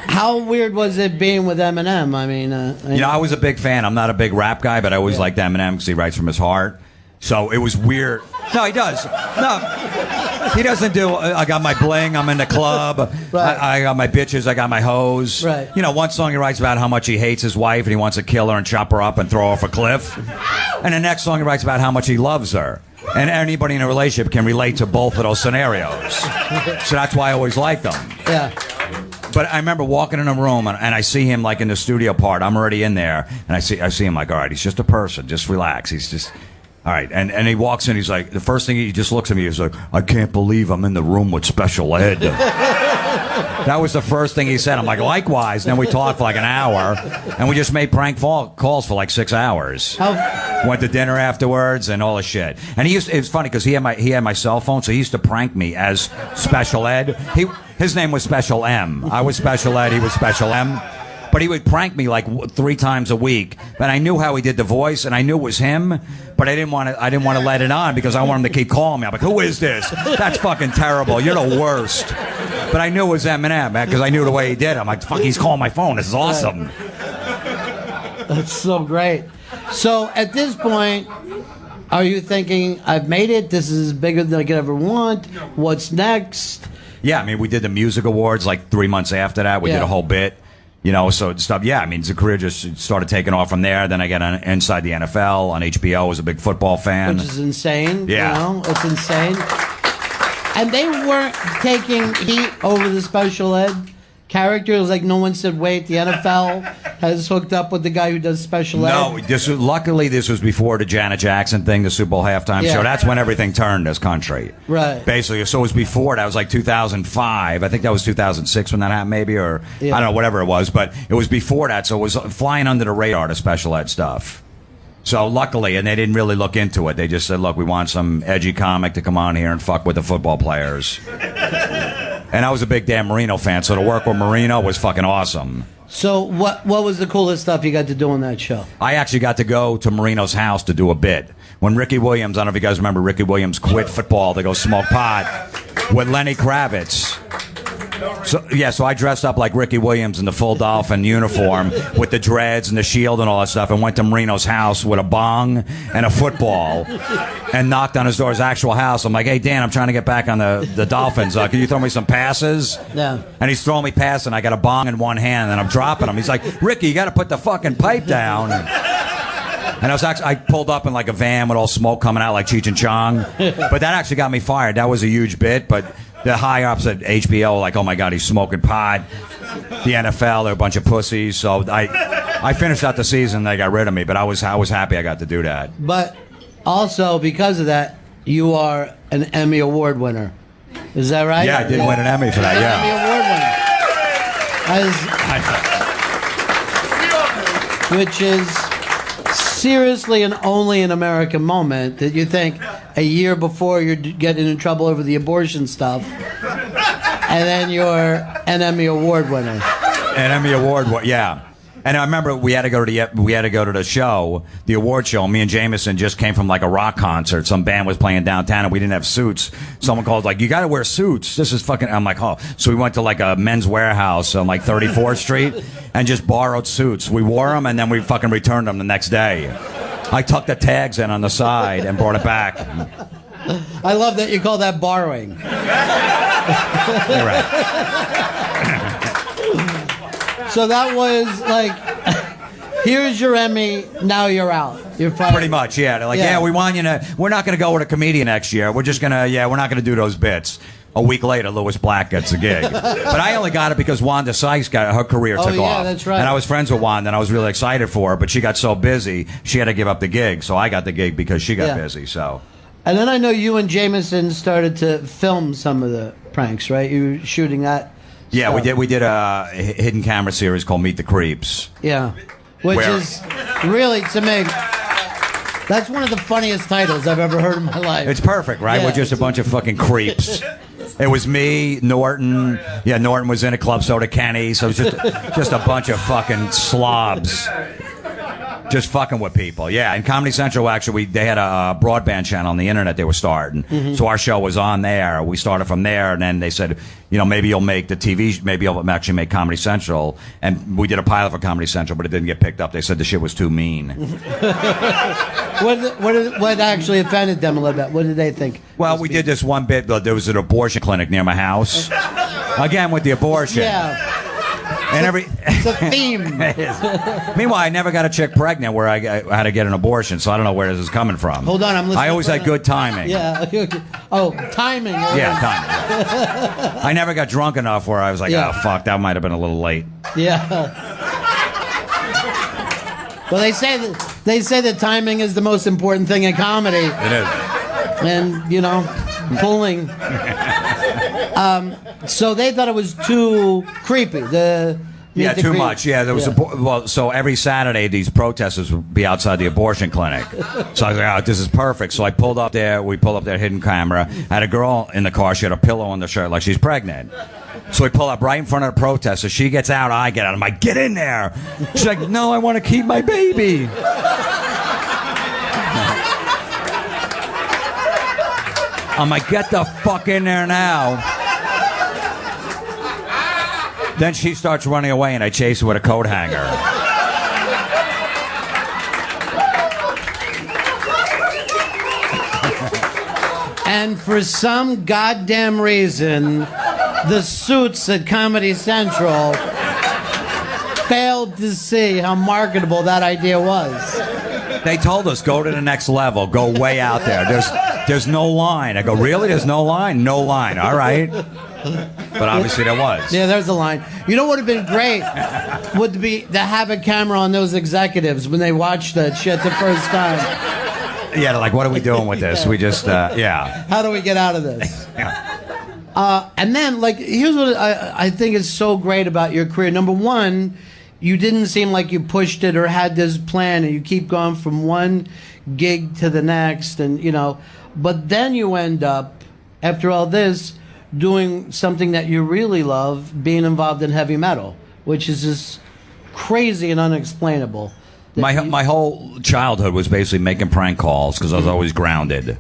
Speaker 1: how weird was it being with Eminem? I mean,
Speaker 2: I was a big fan. I'm not a big rap guy, but I always liked Eminem because he writes from his heart. So it was weird. No, he does. No, he doesn't do. I got my bling. I'm in the club. Right. I got my bitches. I got my hoes.
Speaker 1: Right.
Speaker 2: One song he writes about how much he hates his wife and he wants to kill her and chop her up and throw her off a cliff. And the next song he writes about how much he loves her. And anybody in a relationship can relate to both of those scenarios. So that's why I always liked them.
Speaker 1: Yeah.
Speaker 2: But I remember walking in a room and I see him like in the studio part. I'm already in there, and I see him like, all right, he's just a person. Just relax. He's just. All right, and he walks in, he's like, the first thing he just looks at me, he's like, "I can't believe I'm in the room with Special Ed." That was the first thing he said. I'm like, likewise. And then we talked for like an hour, and we just made prank calls for like 6 hours. Went to dinner afterwards and all this shit. And it was funny because he had my cell phone, so he used to prank me as Special Ed. His name was Special M. I was Special Ed, he was Special M. But he would prank me like 3 times a week. And I knew how he did the voice, and I knew it was him. But I didn't want to let it on because I wanted him to keep calling me. I'm like, "Who is this? That's fucking terrible. You're the worst." But I knew it was Eminem, man, because I knew the way he did. I'm like, "Fuck, he's calling my phone. This is awesome."
Speaker 1: That's so great. So at this point, are you thinking, "I've made it. This is bigger than I could ever want. What's next?"
Speaker 2: Yeah, I mean, we did the music awards like 3 months after that. We did a whole bit. So stuff. Yeah, I mean, the career just started taking off from there. Then I got on Inside the NFL on HBO. I was a big football fan.
Speaker 1: Which is insane.
Speaker 2: Yeah.
Speaker 1: It's insane. And they weren't taking heat over the Special Ed character. It was like no one said, "Wait, the NFL has hooked up with the guy who does Special Ed."
Speaker 2: No, luckily this was before the Janet Jackson thing, the Super Bowl halftime show. That's when everything turned this country.
Speaker 1: Right.
Speaker 2: Basically, so it was before that. It was like 2005. I think that was 2006 when that happened, maybe, or I don't know, whatever it was. But it was before that, so it was flying under the radar, the Special Ed stuff. So luckily, and they didn't really look into it. They just said, "Look, we want some edgy comic to come on here and fuck with the football players." And I was a big Dan Marino fan, so to work with Marino was fucking awesome.
Speaker 1: So what was the coolest stuff you got to do on that show?
Speaker 2: I actually got to go to Marino's house to do a bit. When Ricky Williams, I don't know if you guys remember, Ricky Williams quit football to go smoke pot with Lenny Kravitz. So I dressed up like Ricky Williams in the full Dolphin uniform with the dreads and the shield and all that stuff, and went to Marino's house with a bong and a football and knocked on his door, his actual house. I'm like, "Hey, Dan, I'm trying to get back on the Dolphins. Can you throw me some passes?"
Speaker 1: Yeah.
Speaker 2: And he's throwing me passes, and I got a bong in one hand, and I'm dropping him. He's like, "Ricky, you got to put the fucking pipe down." And I pulled up in like a van with all smoke coming out like Cheech and Chong. But that actually got me fired. That was a huge bit, but the high-ups at HBO were like, "Oh my God, he's smoking pot." The NFL, they're a bunch of pussies. So I finished out the season, they got rid of me, but I was happy I got to do that.
Speaker 1: But Also, because of that, you are an Emmy Award winner. Is that right?
Speaker 2: Yeah, I did win an Emmy for that,
Speaker 1: Emmy Award winner. Which is seriously and only an American moment that you think a year before you're getting in trouble over the abortion stuff, and then you're an Emmy Award winner.
Speaker 2: An Emmy Award, yeah. And I remember we had to go to the show, the award show. Me and Jameson just came from like a rock concert. Some band was playing downtown, and we didn't have suits. Someone called like, "You got to wear suits. This is fucking." I'm like, "Oh." So we went to like a Men's Warehouse on like 34th Street and just borrowed suits. We wore them, and then we fucking returned them the next day. I tucked the tags in on the side and brought it back.
Speaker 1: I love that you call that borrowing.
Speaker 2: You're right.
Speaker 1: So that was like, here's your Emmy, now you're out. You're fired.
Speaker 2: Pretty much, yeah. They're like, yeah, we want you to, we're not going to go with a comedian next year. We're just going to, we're not going to do those bits. A week later, Louis Black gets a gig. But I only got it because Wanda Sykes got her career took off.
Speaker 1: Yeah, that's right.
Speaker 2: And I was friends with Wanda, and I was really excited for her, but she got so busy, she had to give up the gig. So I got the gig because she got busy, so.
Speaker 1: And then I know you and Jameson started to film some of the pranks, right? You were shooting that.
Speaker 2: Yeah, we did a hidden camera series called Meet the Creeps.
Speaker 1: Yeah, which is really, to me, that's one of the funniest titles I've ever heard in my life.
Speaker 2: It's perfect, right?
Speaker 1: Yeah.
Speaker 2: We're just a bunch of fucking creeps. It was me, Norton. Yeah, Norton was in a club, so did Kenny. So it was just a bunch of fucking slobs. Just fucking with people, yeah. And Comedy Central, actually, they had a broadband channel on the internet they were starting. Mm-hmm. So our show was on there. We started from there, and then they said, maybe you'll make the TV, maybe you'll actually make Comedy Central. And we did a pilot for Comedy Central, but it didn't get picked up. They said the shit was too mean.
Speaker 1: What actually offended them a little bit? What did they think?
Speaker 2: Well, we did this one bit. There was an abortion clinic near my house. Again, with the abortion.
Speaker 1: Yeah.
Speaker 2: And
Speaker 1: it's a theme.
Speaker 2: Meanwhile, I never got a chick pregnant where I had to get an abortion, so I don't know where this is coming from.
Speaker 1: Hold on, I'm listening.
Speaker 2: I always had good timing.
Speaker 1: Yeah. Oh, timing.
Speaker 2: Yeah, timing. Yeah. I never got drunk enough where I was like, oh, fuck, that might have been a little late.
Speaker 1: Yeah. Well, they say that timing is the most important thing in comedy.
Speaker 2: It is.
Speaker 1: And, pulling. So they thought it was too creepy.
Speaker 2: Too much. Yeah, there was so every Saturday these protesters would be outside the abortion clinic. So I was like, this is perfect. So I pulled up there. We pulled up their hidden camera. I had a girl in the car. She had a pillow on the shirt like she's pregnant. So we pull up right in front of the protester. She gets out. I get out. I'm like, get in there. She's like, no, I want to keep my baby. I'm like, get the fuck in there now. Then she starts running away, and I chase her with a coat hanger.
Speaker 1: And for some goddamn reason, the suits at Comedy Central failed to see how marketable that idea was.
Speaker 2: They told us, go to the next level. Go way out there. There's no line. I go, really? There's no line? No line. All right. But obviously there was.
Speaker 1: Yeah, there's a line. You know what would have been great? Would be to have a camera on those executives when they watch that shit the first time.
Speaker 2: Yeah, they're like, what are we doing with this? We just,
Speaker 1: How do we get out of this? And then, here's what I think is so great about your career. Number one, you didn't seem like you pushed it or had this plan, and you keep going from one gig to the next, and, but then you end up, after all this, doing something that you really love, being involved in heavy metal, which is just crazy and unexplainable.
Speaker 2: My whole childhood was basically making prank calls because I was always grounded.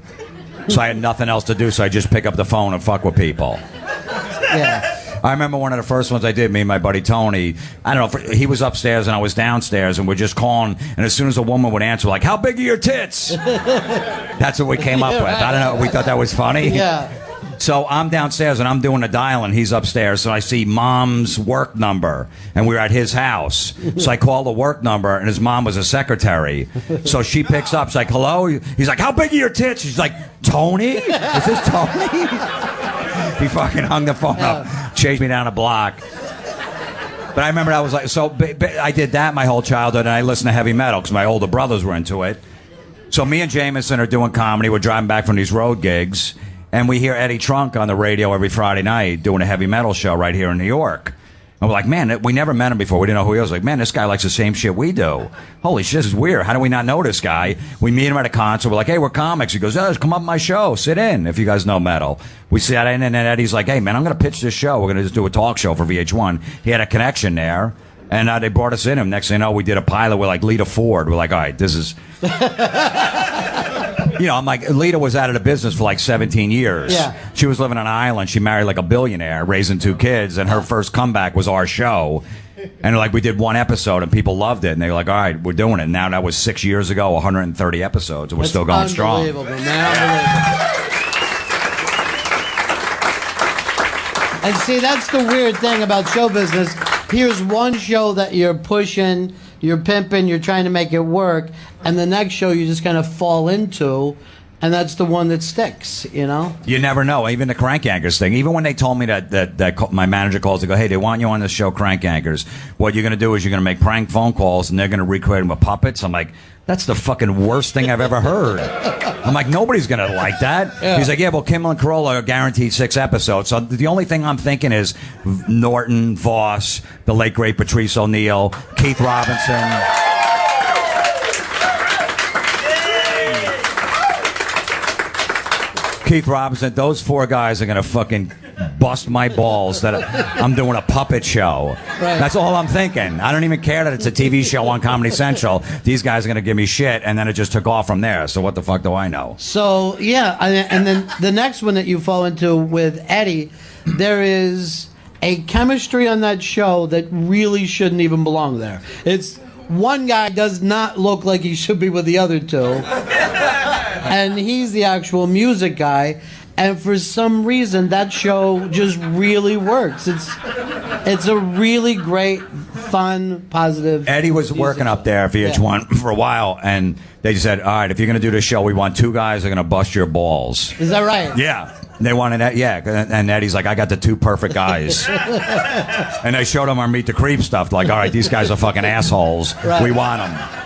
Speaker 2: So I had nothing else to do, so I just pick up the phone and fuck with people.
Speaker 1: Yeah.
Speaker 2: I remember one of the first ones I did, me and my buddy Tony. I don't know, he was upstairs and I was downstairs, and we're just calling, and as soon as a woman would answer, like, how big are your tits? That's what we came up with. I don't know, we thought that was funny.
Speaker 1: Yeah.
Speaker 2: So I'm downstairs and I'm doing a dial, and he's upstairs. So I see Mom's work number, and we were at his house. So I call the work number, and his mom was a secretary. So she picks up. She's like, hello? He's like, how big are your tits? She's like, Tony? Is this Tony? He fucking hung the phone up, chased me down a block. But I remember I was like, I did that my whole childhood, and I listened to heavy metal because my older brothers were into it. So me and Jameson are doing comedy. We're driving back from these road gigs, and we hear Eddie Trunk on the radio every Friday night doing a heavy metal show right here in New York. And we're like, man, we never met him before. We didn't know who he was. Like, man, this guy likes the same shit we do. Holy shit, this is weird. How do we not know this guy? We meet him at a concert. We're like, hey, we're comics. He goes, oh, come up my show. Sit in if you guys know metal. We sat in, and then Eddie's like, hey, man, I'm going to pitch this show. We're going to just do a talk show for VH1. He had a connection there. And they brought us in. And next thing you know, we did a pilot with like Lita Ford. We're like, all right, this is... You know, I'm like, Lita was out of the business for like 17 years.
Speaker 1: Yeah.
Speaker 2: She was living on an island. She married like a billionaire, raising 2 kids. And her first comeback was our show. And like we did 1 episode and people loved it. And they were like, all right, we're doing it. And now that was 6 years ago, 130 episodes. And we're still going strong.
Speaker 1: Unbelievable, man. Unbelievable. And see, that's the weird thing about show business. Here's one show that you're pushing, you're pimping, you're trying to make it work, and the next show you just kind of fall into, and that's the one that sticks, you know?
Speaker 2: You never know. Even the Crank Anchors thing. Even when they told me that my manager calls to go, hey, they want you on this show, Crank Anchors. What you're going to do is you're going to make prank phone calls, and they're going to recreate them with puppets. I'm like, that's the fucking worst thing I've ever heard. I'm like, nobody's going to like that. Yeah. He's like, yeah, well, Kimmel and Carolla are guaranteed 6 episodes. So the only thing I'm thinking is Norton, Voss, the late, great Patrice O'Neill, Keith Robinson. Keith Robinson, those 4 guys are going to fucking bust my balls that I'm doing a puppet show. Right. That's all I'm thinking. I don't even care that it's a TV show on Comedy Central. These guys are going to give me shit, and then it just took off from there. So what the fuck do I know?
Speaker 1: So, yeah, and then the next one that you fall into with Eddie, there is a chemistry on that show that really shouldn't even belong there. It's one guy does not look like he should be with the other 2. And he's the actual music guy, and for some reason that show just really works. It's a really great, fun, positive.
Speaker 2: Eddie was working up there at VH1 for a while, and they just said, all right, if you're going to do this show, we want 2 guys that are going to bust your balls.
Speaker 1: Is that right?
Speaker 2: Yeah. They wanted that, yeah. And Eddie's like, I got the 2 perfect guys. And they showed him our Meet the Creep stuff. Like, all right, these guys are fucking assholes. Right. We want them.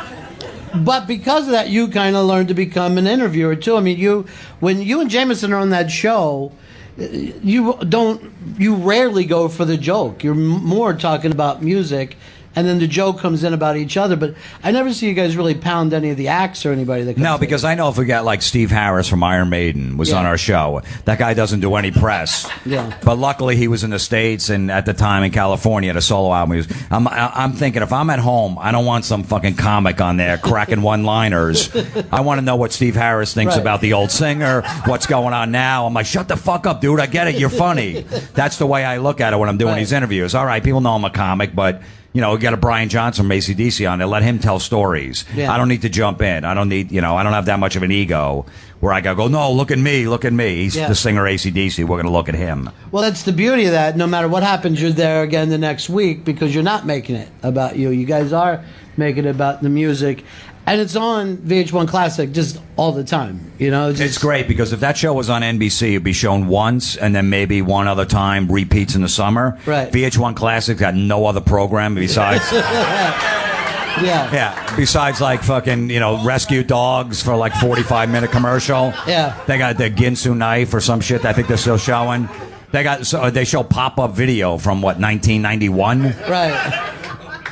Speaker 1: But because of that, you kind of learned to become an interviewer too. I mean, when you and Jameson are on that show, you rarely go for the joke. You're more talking about music, and then the joke comes in about each other. But I never see you guys really pound any of the acts or anybody that comes
Speaker 2: No, because I know if we got like Steve Harris from Iron Maiden was on our show, that guy doesn't do any press.
Speaker 1: Yeah.
Speaker 2: But luckily he was in the States and at the time in California at a solo album. I'm thinking if I'm at home, I don't want some fucking comic on there cracking one-liners. I want to know what Steve Harris thinks about the old singer, what's going on now. I'm like, shut the fuck up, dude. I get it. You're funny. That's the way I look at it when I'm doing these interviews. All right, people know I'm a comic, but... You know, we got a Brian Johnson from AC/DC on there. Let him tell stories. Yeah. I don't need to jump in. I don't need, I don't have that much of an ego where I go, no, look at me, look at me. He's the singer AC/DC. We're going to look at him. Well,
Speaker 1: that's the beauty of that. No matter what happens, you're there again the next week because you're not making it about you. You guys are making it about the music. And it's on VH1 Classic just all the time, It's
Speaker 2: great because if that show was on NBC, it'd be shown once and then maybe one other time, repeats in the summer.
Speaker 1: Right.
Speaker 2: VH1 Classic got no other program besides...
Speaker 1: Yeah.
Speaker 2: Besides like fucking, rescue dogs for like 45-minute commercial.
Speaker 1: Yeah.
Speaker 2: They got their Ginsu knife or some shit I think they're still showing. They show pop-up video from 1991.
Speaker 1: Right.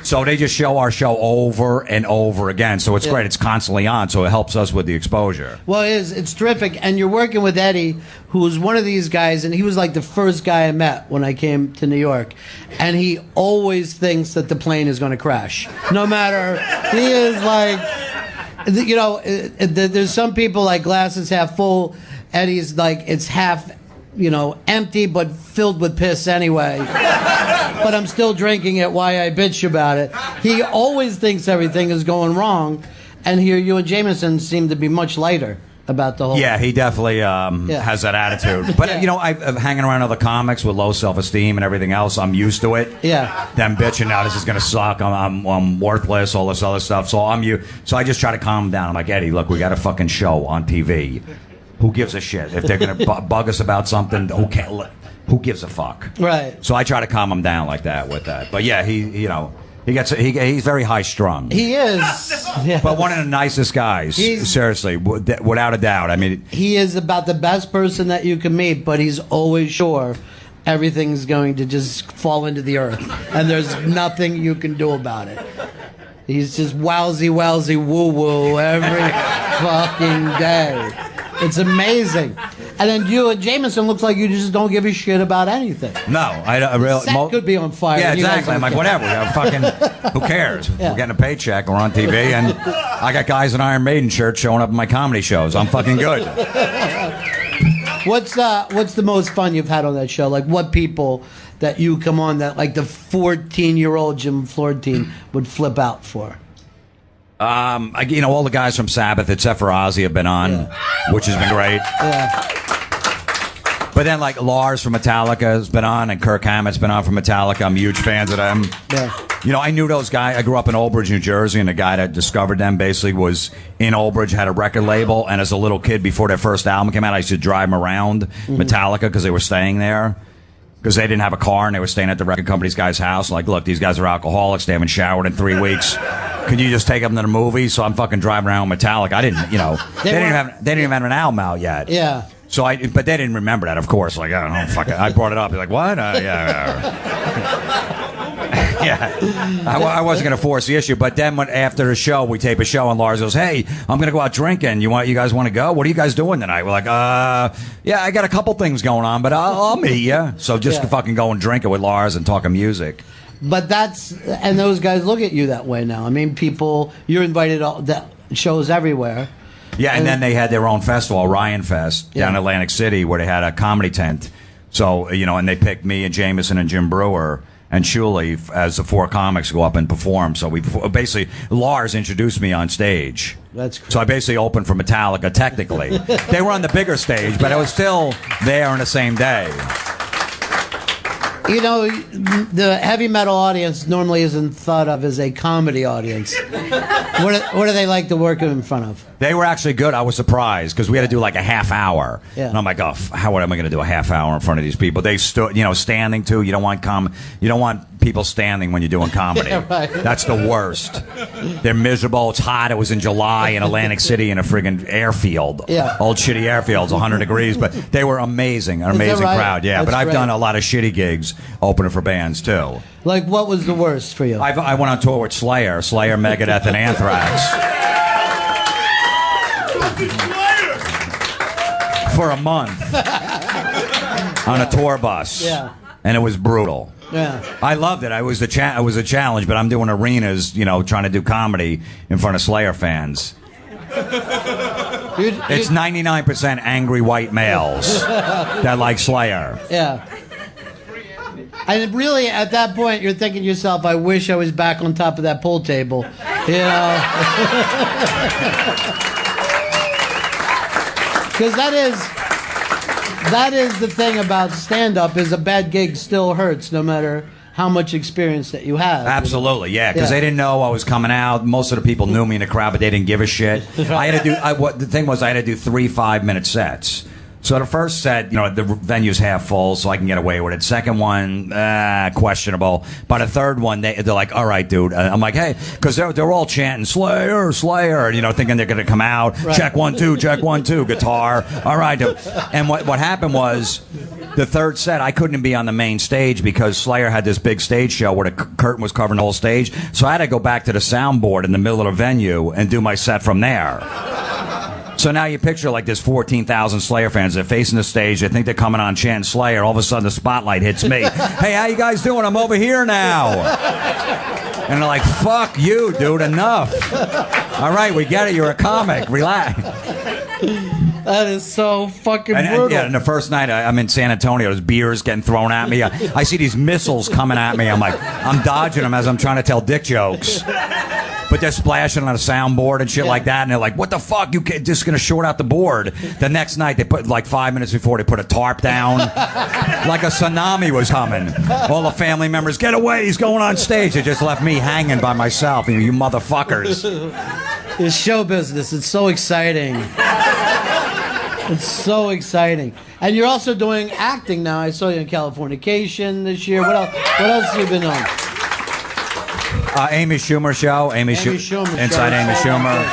Speaker 2: So they just show our show over and over again. So it's great. It's constantly on, so it helps us with the exposure.
Speaker 1: Well, it is. It's terrific. And you're working with Eddie, who's one of these guys, and he was like the first guy I met when I came to New York. And he always thinks that the plane is going to crash. No matter, he is like, there's some people like glasses half full. Eddie's like, it's half, empty but filled with piss anyway. But I'm still drinking it. Why I bitch about it. He always thinks everything is going wrong, and here you and Jameson seem to be much lighter about the whole.
Speaker 2: Yeah, he definitely has that attitude. But I'm hanging around other comics with low self-esteem and everything else. I'm used to it.
Speaker 1: Yeah.
Speaker 2: Them bitching now. This is gonna suck. I'm worthless. All this other stuff. So So I just try to calm him down. I'm like, Eddie, look, we got a fucking show on TV. Who gives a shit? If they're going to bug us about something, who gives a fuck?
Speaker 1: Right.
Speaker 2: So I try to calm him down like that with that. But yeah, He's very high strung.
Speaker 1: He is, yeah.
Speaker 2: But one of the nicest guys. Seriously, without a doubt. I mean,
Speaker 1: he is about the best person that you can meet, but he's always sure everything's going to just fall into the earth, and there's nothing you can do about it. He's just wowsy woo-woo every fucking day. It's amazing. And then you and Jameson looks like you just don't give a shit about anything.
Speaker 2: No, I really.
Speaker 1: Set could be on fire.
Speaker 2: Yeah, exactly. I'm like, whatever. Who cares?
Speaker 1: Yeah.
Speaker 2: We're getting a paycheck. We're on TV, and I got guys in Iron Maiden shirts showing up in my comedy shows. I'm fucking good.
Speaker 1: What's the most fun you've had on that show? Like, what people that you come on that, like, the 14-year-old Jim Florentine would flip out for?
Speaker 2: All the guys from Sabbath, except for Ozzy, have been on, which has been great.
Speaker 1: Yeah.
Speaker 2: But then, like, Lars from Metallica has been on, and Kirk Hammett's been on from Metallica. I'm huge fans of them.
Speaker 1: Yeah.
Speaker 2: I knew those guys. I grew up in Old Bridge, New Jersey, and the guy that discovered them basically was in Old Bridge, had a record label, and as a little kid, before their first album came out, I used to drive them around Metallica because they were staying there. Because they didn't have a car and they were staying at the record company's guy's house. Like, look, these guys are alcoholics. They haven't showered in 3 weeks. Can you just take them to the movie? So I'm fucking driving around with Metallica. I didn't, they didn't even have an album out yet.
Speaker 1: Yeah.
Speaker 2: So but they didn't remember that, of course. Like, I don't know, fuck it. I brought it up. They're like, what? I wasn't going to force the issue. But then after the show, we tape a show, and Lars goes, hey, I'm going to go out drinking. You guys want to go? What are you guys doing tonight? We're like, yeah, I got a couple things going on, but I'll meet you. So just to fucking go and drink it with Lars and talk music.
Speaker 1: But and those guys look at you that way now. I mean, you're invited to shows everywhere.
Speaker 2: Yeah, and then they had their own festival, Ryan Fest, down in Atlantic City, where they had a comedy tent. So, and they picked me and Jameson and Jim Brewer and Shuley as the 4 comics go up and perform. So basically, Lars introduced me on stage.
Speaker 1: That's cool.
Speaker 2: So I basically opened for Metallica, technically. They were on the bigger stage, but I was still there on the same day.
Speaker 1: The heavy metal audience normally isn't thought of as a comedy audience. What do they like to work in front of?
Speaker 2: They were actually good. I was surprised because we had to do like a half hour.
Speaker 1: Yeah.
Speaker 2: And I'm like, how am I going to do a half hour in front of these people? They stood, standing too. You don't want people standing when you're doing comedy.
Speaker 1: Yeah, right.
Speaker 2: That's the worst. They're miserable. It's hot. It was in July in Atlantic City in a friggin' airfield.
Speaker 1: Yeah.
Speaker 2: Old shitty airfields, 100 degrees. But they were amazing. An amazing crowd. Yeah.
Speaker 1: That's
Speaker 2: but I've
Speaker 1: great.
Speaker 2: done a lot of shitty gigs opening for bands too.
Speaker 1: Like, what was the worst for you?
Speaker 2: I went on tour with Slayer, Megadeth, and Anthrax. For a month on a tour bus.
Speaker 1: Yeah.
Speaker 2: And it was brutal.
Speaker 1: Yeah.
Speaker 2: I loved it. It was a challenge, but I'm doing arenas, trying to do comedy in front of Slayer fans. It's 99% angry white males that like Slayer.
Speaker 1: Yeah. And really, at that point, you're thinking to yourself, I wish I was back on top of that pool table. Because that is the thing about stand-up, is a bad gig still hurts no matter how much experience that you have.
Speaker 2: Absolutely, yeah, because they didn't know I was coming out. Most of the people knew me in the crowd, but they didn't give a shit. I had to do, the thing was I had to do 3 5-minute sets. So the first set, the venue's half full, so I can get away with it. Second one, questionable. By the third one, they're like, all right, dude. I'm like, hey, because they're all chanting, Slayer, Slayer, thinking they're going to come out. Right. Check 1 2, check 1 2, guitar. All right, dude. And what happened was, the third set, I couldn't be on the main stage because Slayer had this big stage show where the curtain was covering the whole stage. So I had to go back to the soundboard in the middle of the venue and do my set from there. So now you picture like there's 14,000 Slayer fans. They're facing the stage. They think they're coming on chanting Slayer. All of a sudden the spotlight hits me. Hey, how you guys doing? I'm over here now. And they're like, fuck you, dude. Enough. All right, we get it. You're a comic. Relax.
Speaker 1: That is so fucking brutal.
Speaker 2: And the first night I'm in San Antonio, there's beers getting thrown at me. I see these missiles coming at me. I'm dodging them as I'm trying to tell dick jokes. But they're splashing on a soundboard and shit like that, and they're like, what the fuck? You just going to short out the board. The next night, they put, like 5 minutes before, they put a tarp down. Like a tsunami was coming. All the family members, get away, he's going on stage. They just left me hanging by myself. You motherfuckers.
Speaker 1: It's show business. It's so exciting. It's so exciting. And you're also doing acting now. I saw you in Californication this year. What else have you been on?
Speaker 2: Amy Schumer show. Amy Schumer Inside Amy Schumer.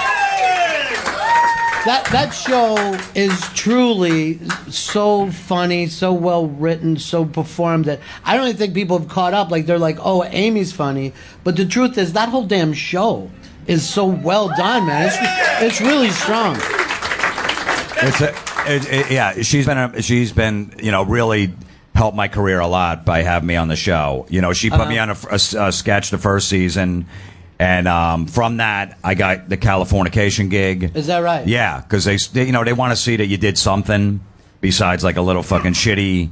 Speaker 1: That show is truly so funny, so well written, so performed that I don't even think people have caught up. Like, they're like, oh, Amy's funny. But the truth is, that whole damn show is so well done, man. It's really strong.
Speaker 2: Yeah, she's been really helped my career a lot by having me on the show. She put me on a sketch the first season. And from that, I got the Californication gig.
Speaker 1: Is that right?
Speaker 2: Yeah, because they want to see that you did something besides like a little fucking shitty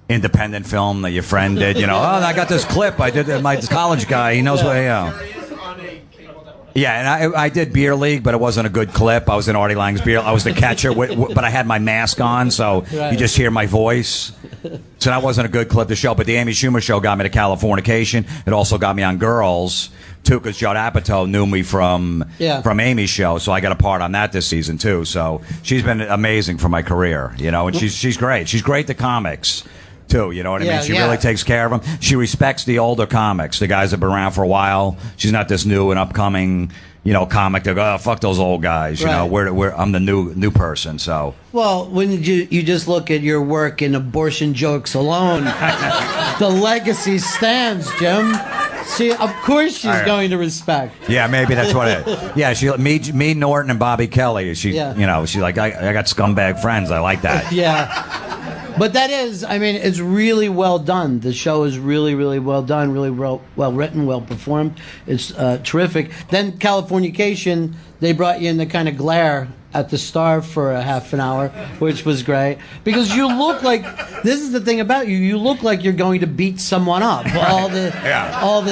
Speaker 2: independent film that your friend did. Oh, I got this clip. I did my college guy. He knows what. Yeah, and I did Beer League, but it wasn't a good clip. I was in Artie Lang's Beer. I was the catcher, but I had my mask on, so you just hear my voice. So that wasn't a good clip to show. But the Amy Schumer show got me to Californication. It also got me on Girls, too, because Judd Apatow knew me from Amy's show, so I got a part on that this season, too. So she's been amazing for my career, and she's great. She's great to comics, too, you know what I mean? She really takes care of them. She respects the older comics, the guys that have been around for a while. She's not this new and upcoming, comic that go, oh, fuck those old guys. I'm the new person. So
Speaker 1: well, when you just look at your work in abortion jokes alone, the legacy stands, Jim. See, of course she's going to respect.
Speaker 2: Yeah, maybe that's what it is. Yeah, me, Norton, and Bobby Kelly. She's like, I got scumbag friends. I like that.
Speaker 1: Yeah. But that is, it's really well done. The show is really, really well done, really well written, well performed. It's terrific. Then Californication, they brought you in to kind of glare at the star for a half an hour, which was great. Because you look like, this is the thing about you, you look like you're going to beat someone up all the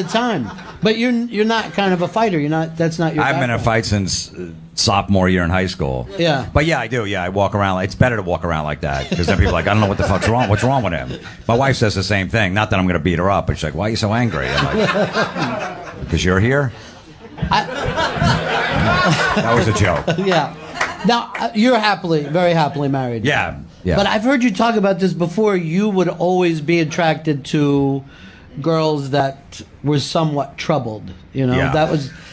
Speaker 1: time. But you're not kind of a fighter. That's not your
Speaker 2: I've been in a fight since sophomore year in high school.
Speaker 1: Yeah.
Speaker 2: But yeah, I do. Yeah, I walk around. It's better to walk around like that because then people are like, I don't know what the fuck's wrong. What's wrong with him? My wife says the same thing. Not that I'm going to beat her up, but she's like, why are you so angry? I'm like, because you're here? That was a joke.
Speaker 1: Yeah. Now, you're very happily married.
Speaker 2: Yeah.
Speaker 1: But I've heard you talk about this before. You would always be attracted to girls that were somewhat troubled.
Speaker 2: Yeah.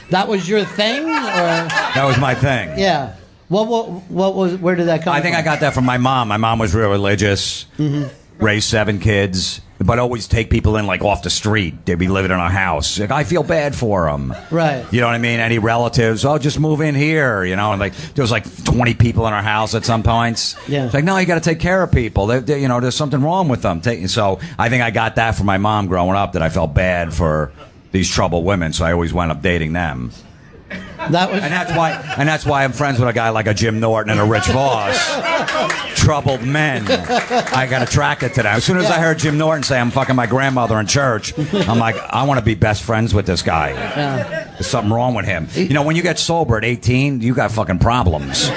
Speaker 1: That was your thing, or
Speaker 2: that was my thing.
Speaker 1: Yeah. What was? Where did that come from?
Speaker 2: I think I got that from my mom. My mom was real religious. Mm-hmm. Raised 7 kids, but always take people in like off the street. They'd be living in our house. Like, I feel bad for them.
Speaker 1: Right.
Speaker 2: You know what I mean? Any relatives? Oh, just move in here. And like there was like 20 people in our house at some points.
Speaker 1: Yeah.
Speaker 2: It's like, no, you got to take care of people. There's something wrong with them. So I think I got that from my mom growing up, that I felt bad for these troubled women. So I always wound up dating them. And that's why I'm friends with a guy like a Jim Norton and a Rich Voss. Troubled men. I got attracted to that. As soon as I heard Jim Norton say, I'm fucking my grandmother in church, I'm like, I want to be best friends with this guy.
Speaker 1: Yeah.
Speaker 2: There's something wrong with him. When you get sober at 18, you got fucking problems. He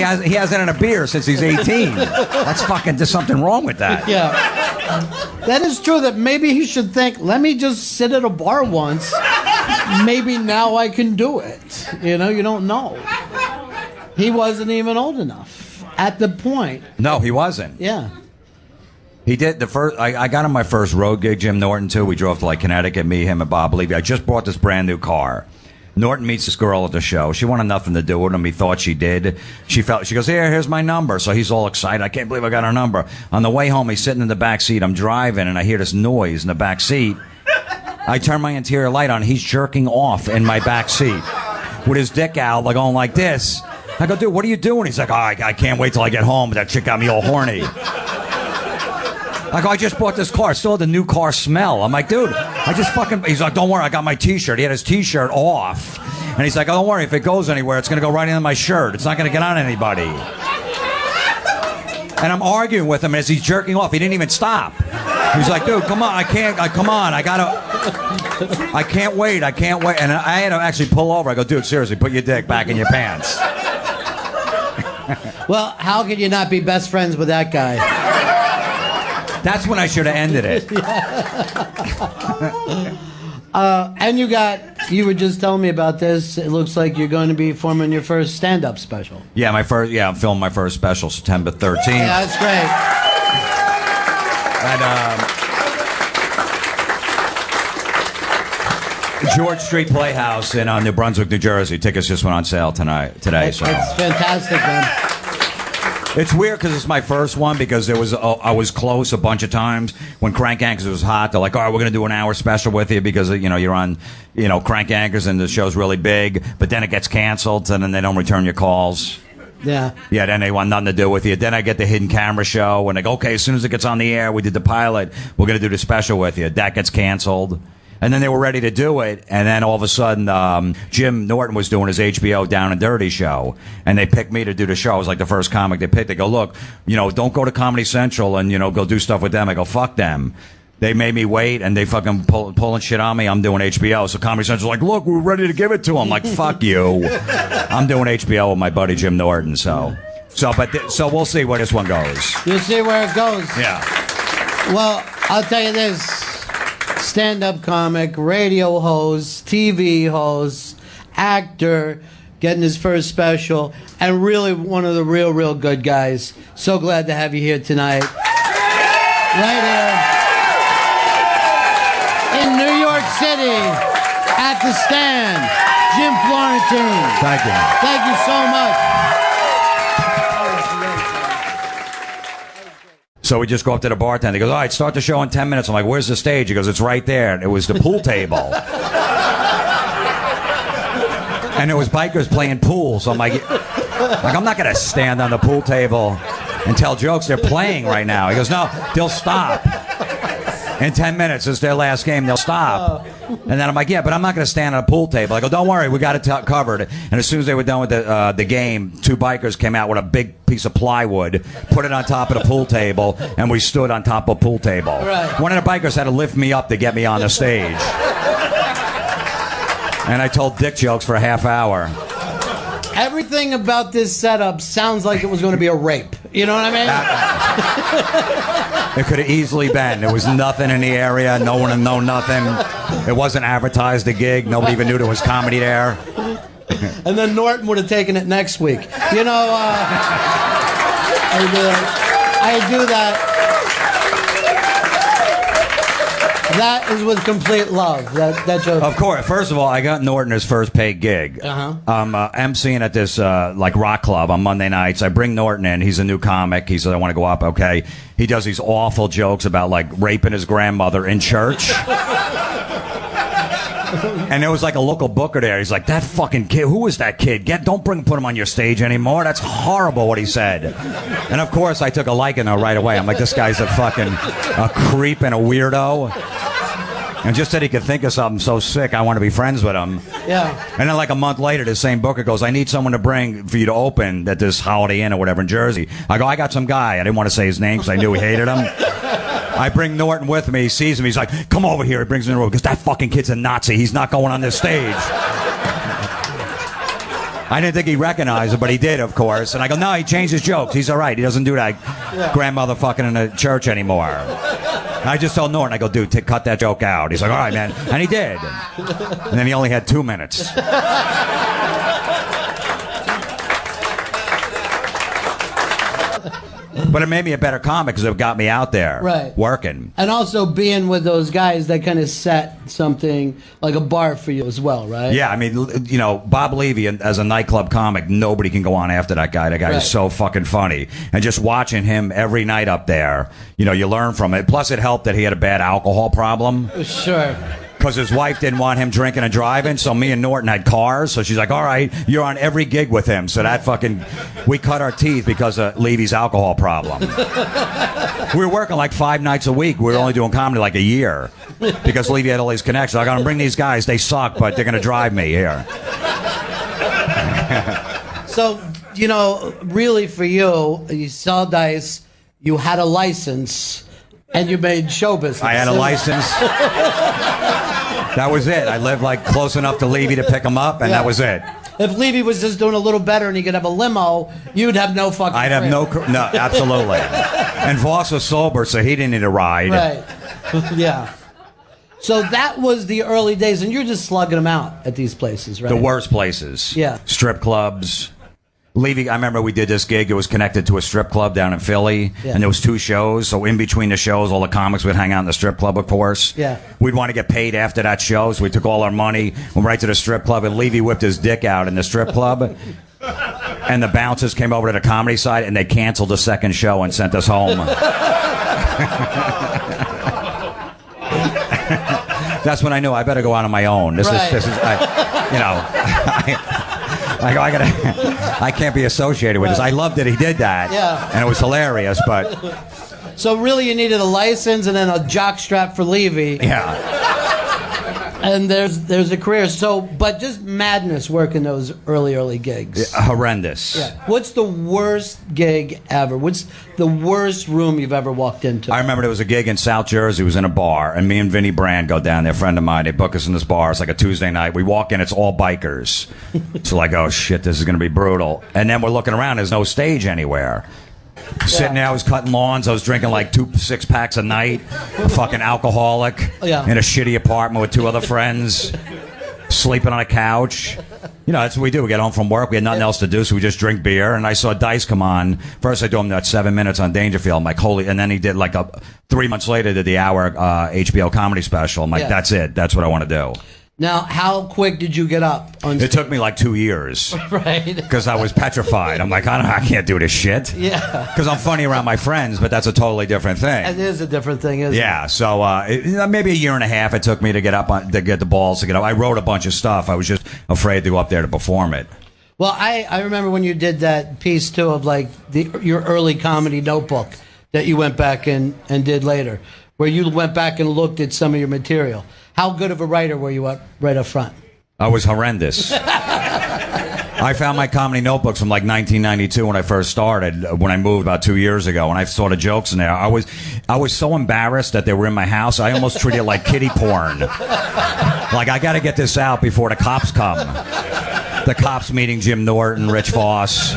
Speaker 2: hasn't had a beer since he's 18. That's fucking, there's something wrong with that.
Speaker 1: Yeah. That is true, that maybe he should think, let me just sit at a bar once. Maybe now I can do it. You don't know. He wasn't even old enough at the point.
Speaker 2: No, he wasn't.
Speaker 1: Yeah.
Speaker 2: He did the first. I got him my first road gig, Jim Norton, too. We drove to like Connecticut, me, him, and Bob Levy. I just bought this brand new car. Norton meets this girl at the show. She wanted nothing to do with him. He thought she did. She goes, here's my number. So he's all excited. I can't believe I got her number. On the way home, he's sitting in the back seat. I'm driving, and I hear this noise in the back seat. I turn my interior light on. He's jerking off in my back seat with his dick out, like going like this. I go, dude, what are you doing? He's like, I can't wait till I get home. That chick got me all horny. I go, I just bought this car. I still had the new car smell. I'm like, dude, he's like, don't worry, I got my T-shirt. He had his T-shirt off. And he's like, oh, don't worry, if it goes anywhere, it's going to go right into my shirt. It's not going to get on anybody. And I'm arguing with him as he's jerking off. He didn't even stop. He's like, dude, come on, I can't wait. And I had to actually pull over. I go, dude, seriously, put your dick back in your pants.
Speaker 1: Well, how could you not be best friends with that guy?
Speaker 2: That's when I should have ended it.
Speaker 1: And you were just telling me about this. It looks like you're going to be forming your first stand-up special.
Speaker 2: Yeah, I'm filming my first special September 13th.
Speaker 1: Yeah, that's great.
Speaker 2: George Street Playhouse in New Brunswick, New Jersey. Tickets just went on sale today. So
Speaker 1: it's fantastic, man.
Speaker 2: It's weird because it's my first one because I was close a bunch of times when Crank Anchors was hot. They're like, all right, we're going to do an hour special with you because you're on Crank Anchors and the show's really big, but then it gets canceled and then they don't return your calls.
Speaker 1: Yeah.
Speaker 2: Yeah, then they want nothing to do with you. Then I get the hidden camera show and they go, okay, as soon as it gets on the air, we did the pilot, we're going to do the special with you. That gets canceled. And then they were ready to do it, and then all of a sudden, Jim Norton was doing his HBO Down and Dirty show, and they picked me to do the show. I was like the first comic they picked. They go, look, don't go to Comedy Central and, go do stuff with them. I go, fuck them. They made me wait, and they fucking pulling shit on me. I'm doing HBO. So Comedy Central's like, look, we're ready to give it to them. I'm like, fuck you. I'm doing HBO with my buddy Jim Norton, so we'll see where this one goes.
Speaker 1: You'll see where it goes.
Speaker 2: Yeah.
Speaker 1: Well, I'll tell you this. Stand-up comic, radio host, TV host, actor, getting his first special, and really one of the real good guys. So glad to have you here tonight. Right here in New York City at the Stand, Jim Florentine.
Speaker 2: Thank you.
Speaker 1: Thank you so much.
Speaker 2: So we just go up to the bartender. He goes, all right, start the show in 10 minutes. I'm like, where's the stage? He goes, it's right there. And it was the pool table. And it was bikers playing pool. So I'm like I'm not going to stand on the pool table and tell jokes. They're playing right now. He goes, no, they'll stop. In 10 minutes, it's their last game. They'll stop. And then I'm like, yeah, but I'm not going to stand on a pool table. I go, don't worry, we got it covered. And as soon as they were done with the game, two bikers came out with a big piece of plywood, put it on top of the pool table, and we stood on top of the pool table.
Speaker 1: Right.
Speaker 2: One of the bikers had to lift me up to get me on the stage. And I told dick jokes for a half hour.
Speaker 1: Everything about this setup sounds like it was going to be a rape. You know what I
Speaker 2: mean? It could have easily been. There was nothing in the area. No one had known nothing. It wasn't advertised, a gig. Nobody even knew there was comedy there.
Speaker 1: And then Norton would have taken it next week. I do that. That is with complete love. That joke.
Speaker 2: Of course. First of all, I got Norton his first paid gig. I'm emceeing at this rock club on Monday nights. I bring Norton in. He's a new comic. He says, I want to go up. Okay. He does these awful jokes about raping his grandmother in church. And there was a local booker there. He's like, that fucking kid, who is that kid? Don't put him on your stage anymore. That's horrible what he said. And of course I took a liking right away. I'm like, this guy's a creep and a weirdo. And just that he could think of something so sick, I want to be friends with him.
Speaker 1: Yeah.
Speaker 2: And then a month later, the same booker goes, I need someone to bring for you to open at this Holiday Inn or whatever in Jersey. I go, I got some guy. I didn't want to say his name because I knew he hated him. I bring Norton with me. He sees him. He's like, come over here. He brings me in the room because that fucking kid's a Nazi. He's not going on this stage. I didn't think he recognized him, but he did, of course. And I go, no, he changed his jokes. He's all right. He doesn't do that grandmother fucking in the church anymore. And I just told Norton, I go, dude, cut that joke out. He's like, all right, man. And he did. And then he only had 2 minutes. But it made me a better comic because it got me out there working.
Speaker 1: And also being with those guys that kind of set something like a bar for you as well, right?
Speaker 2: Yeah, I mean, Bob Levy, as a nightclub comic, nobody can go on after that guy. That guy is so fucking funny. And just watching him every night up there, you learn from it. Plus, it helped that he had a bad alcohol problem.
Speaker 1: Sure.
Speaker 2: Because his wife didn't want him drinking and driving, so me and Norton had cars. So she's like, all right, you're on every gig with him. So we cut our teeth because of Levy's alcohol problem. We were working 5 nights a week. We were only doing comedy a year because Levy had all these connections. I got to bring these guys. They suck, but they're going to drive me here.
Speaker 1: So, really for you sell dice, you had a license, and you made show business.
Speaker 2: I had a license. That was it. I lived close enough to Levy to pick him up, and that was it.
Speaker 1: If Levy was just doing a little better and he could have a limo, you'd have no fucking
Speaker 2: I'd have no, absolutely. And Voss was sober, so he didn't need a ride.
Speaker 1: Right. Yeah. So that was the early days, and you're just slugging them out at these places, right?
Speaker 2: The worst places.
Speaker 1: Yeah.
Speaker 2: Strip clubs. Levy, I remember we did this gig. It was connected to a strip club down in Philly, and there was 2 shows. So in between the shows, all the comics would hang out in the strip club, of course.
Speaker 1: Yeah.
Speaker 2: We'd want to get paid after that show, so we took all our money, went right to the strip club, and Levy whipped his dick out in the strip club. And the bouncers came over to the comedy side, and they canceled the second show and sent us home. That's when I knew I better go out on my own. This is I can't be associated with this. I loved that he did that.
Speaker 1: Yeah.
Speaker 2: And it was hilarious, but.
Speaker 1: So really you needed a license and then a jock strap for Levy.
Speaker 2: Yeah.
Speaker 1: And there's a career. So, but just madness working those early gigs.
Speaker 2: Horrendous.
Speaker 1: Yeah. What's the worst gig ever? What's the worst room you've ever walked into?
Speaker 2: I remember there was a gig in South Jersey. It was in a bar, and me and Vinny Brand go down there, a friend of mine. They book us in this bar. It's like a Tuesday night. We walk in, it's all bikers. So like, oh shit, this is going to be brutal. And then we're looking around. There's no stage anywhere. Sitting there, I was cutting lawns. I was drinking like 2 6-packs a night. A fucking alcoholic in a shitty apartment with 2 other friends. Sleeping on a couch. You know, that's what we do. We get home from work. We had nothing else to do, so we just drink beer. And I saw Dice come on. First, I do him that 7 minutes on Dangerfield. I'm like, holy. And then he did like 3 months later, did the hour HBO comedy special. I'm like, that's it. That's what I want to do.
Speaker 1: Now, how quick did you get up?
Speaker 2: It took me like 2 years.
Speaker 1: Right.
Speaker 2: Because I was petrified. I'm like, I can't do this shit.
Speaker 1: Yeah.
Speaker 2: Because I'm funny around my friends, but that's a totally different thing.
Speaker 1: It is a different thing, isn't it?
Speaker 2: Yeah, so maybe a year and a half it took me to get up, to get the balls to get up. I wrote a bunch of stuff. I was just afraid to go up there to perform it.
Speaker 1: Well, I remember when you did that piece, too, of like your early comedy notebook that you went back and did later, where you went back and looked at some of your material. How good of a writer were you right up front?
Speaker 2: I was horrendous. I found my comedy notebooks from like 1992 when I first started, when I moved about 2 years ago, and I saw the jokes in there. I was so embarrassed that they were in my house, I almost treated it like kiddie porn. Like, I got to get this out before the cops come. The cops meeting Jim Norton, Rich Voss.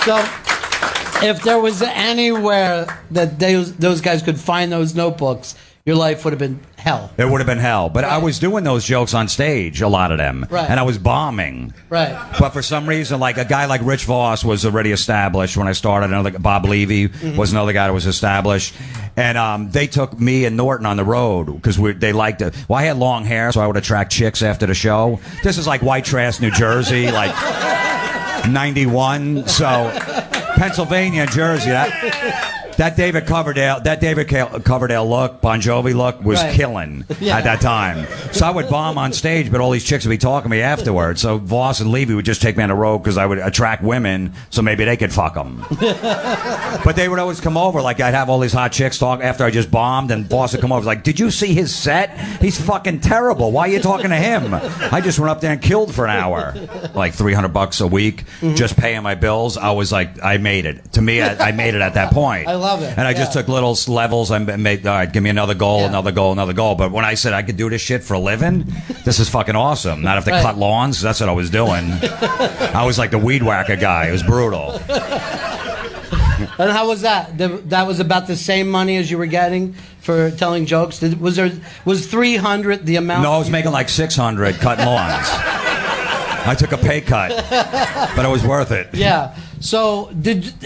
Speaker 1: So, if there was anywhere that those guys could find those notebooks, your life would have been hell.
Speaker 2: It would have been hell. But I was doing those jokes on stage, a lot of them.
Speaker 1: Right.
Speaker 2: And I was bombing.
Speaker 1: Right.
Speaker 2: But for some reason, like a guy like Rich Voss was already established when I started. Another Bob Levy was another guy that was established. And they took me and Norton on the road because they liked it. Well, I had long hair, so I would attract chicks after the show. This is like white trash, New Jersey, like 91. So Pennsylvania and Jersey, that David Coverdale look, Bon Jovi look, was killing at that time. So I would bomb on stage, but all these chicks would be talking to me afterwards. So Voss and Levy would just take me on the road because I would attract women, so maybe they could fuck them. But they would always come over, like I'd have all these hot chicks talk after I just bombed, and Voss would come over, like, did you see his set? He's fucking terrible. Why are you talking to him? I just went up there and killed for an hour. Like $300 a week, just paying my bills. I was like, I made it. To me, I made it at that point.
Speaker 1: I love it.
Speaker 2: And I just took little levels and made, all right, give me another goal, another goal, another goal. But when I said I could do this shit for a living, this is fucking awesome. Not have to cut lawns. That's what I was doing. I was like the weed whacker guy. It was brutal.
Speaker 1: And how was that? That was about the same money as you were getting for telling jokes? Was $300 the amount?
Speaker 2: No, I was making like $600 cutting lawns. I took a pay cut, but it was worth it.
Speaker 1: Yeah. So,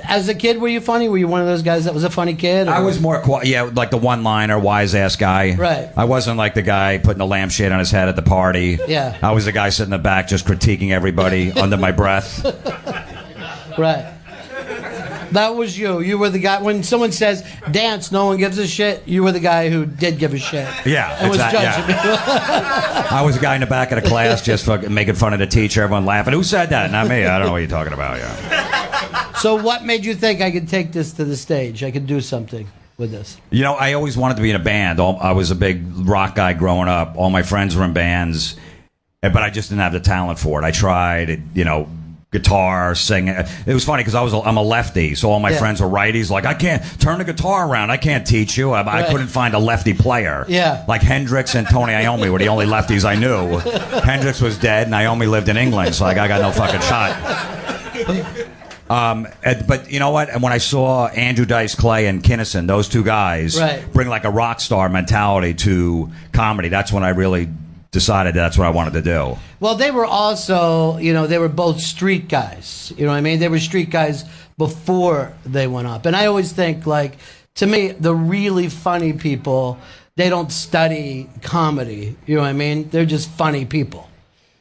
Speaker 1: as a kid, were you funny? Were you one of those guys that was a funny kid? Or?
Speaker 2: I was more, like the one-liner, wise-ass guy.
Speaker 1: Right.
Speaker 2: I wasn't like the guy putting the lampshade on his head at the party.
Speaker 1: Yeah.
Speaker 2: I was the guy sitting in the back just critiquing everybody under my breath.
Speaker 1: Right. That was you. You were the guy. When someone says dance, no one gives a shit. You were the guy who did give a shit.
Speaker 2: Yeah,
Speaker 1: and was judging people.
Speaker 2: I was a guy in the back of the class just making fun of the teacher. Everyone laughing. Who said that? Not me. I don't know what you're talking about. Yeah.
Speaker 1: So, what made you think I could take this to the stage? I could do something with this.
Speaker 2: You know, I always wanted to be in a band. I was a big rock guy growing up. All my friends were in bands, but I just didn't have the talent for it. I tried. Guitar, singing. It was funny because I'm a lefty, so all my friends were righties. Like, I can't turn the guitar around. I can't teach you. I couldn't find a lefty player. Yeah. Like Hendrix and Tony Iommi were the only lefties I knew. Hendrix was dead, and Iommi lived in England, so like I got no fucking shot. But you know what? And when I saw Andrew Dice Clay and Kinison, those two guys bring like a rock star mentality to comedy, that's when I really decided that's what I wanted to do.
Speaker 1: Well, they were also, they were both street guys. You know what I mean? They were street guys before they went up. And I always think, like, to me, the really funny people, they don't study comedy. You know what I mean? They're just funny people.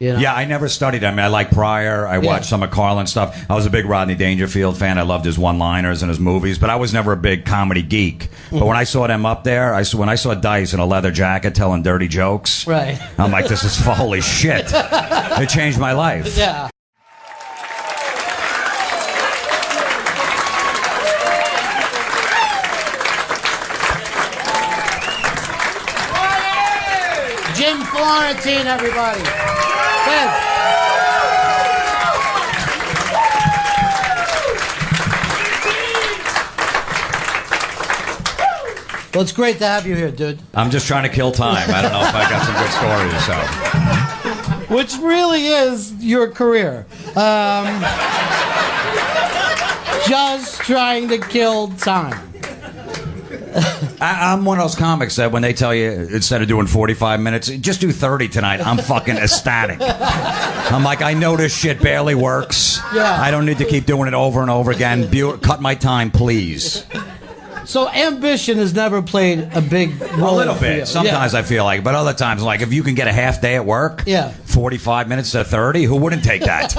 Speaker 1: You know?
Speaker 2: Yeah, I never studied. I mean, I like Pryor. I watched some of Carlin stuff. I was a big Rodney Dangerfield fan. I loved his one-liners and his movies, but I was never a big comedy geek. But when I saw them up there, when I saw Dice in a leather jacket telling dirty jokes,
Speaker 1: right.
Speaker 2: I'm like, this is holy shit. It changed my life.
Speaker 1: Yeah. Jim Florentine, everybody. Good. Well, it's great to have you here, dude.
Speaker 2: I'm just trying to kill time. I don't know if I got some good stories. So,
Speaker 1: which really is your career. Just trying to kill time.
Speaker 2: I'm one of those comics that when they tell you instead of doing 45 minutes, just do 30 tonight, I'm fucking ecstatic. I'm like, I know this shit barely works.
Speaker 1: Yeah.
Speaker 2: I don't need to keep doing it over and over again. Cut my time, please.
Speaker 1: So ambition has never played a big role.
Speaker 2: A little bit. Sometimes I feel like, but other times, like if you can get a half day at work, 45 minutes to 30, who wouldn't take that?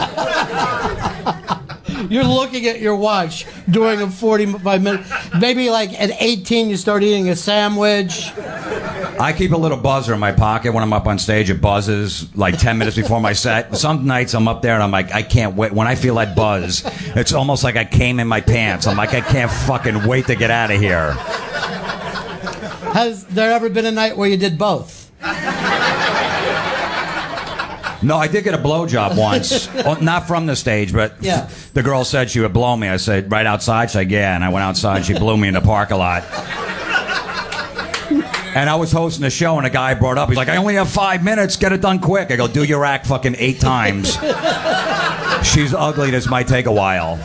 Speaker 1: You're looking at your watch during a 45 minutes. Maybe like at 18 you start eating a sandwich.
Speaker 2: I keep a little buzzer in my pocket when I'm up on stage. It buzzes like 10 minutes before my set. Some nights I'm up there and I'm like, I can't wait. When I feel that buzz, it's almost like I came in my pants. I'm like, I can't fucking wait to get out of here.
Speaker 1: Has there ever been a night where you did both?
Speaker 2: No, I did get a blowjob once. Not from the stage, but the girl said she would blow me. I said, right outside? She's like, yeah. And I went outside. She blew me in the parking lot. And I was hosting a show, and a guy brought up, he's like, I only have 5 minutes. Get it done quick. I go, do your act fucking 8 times. She's ugly. This might take a while.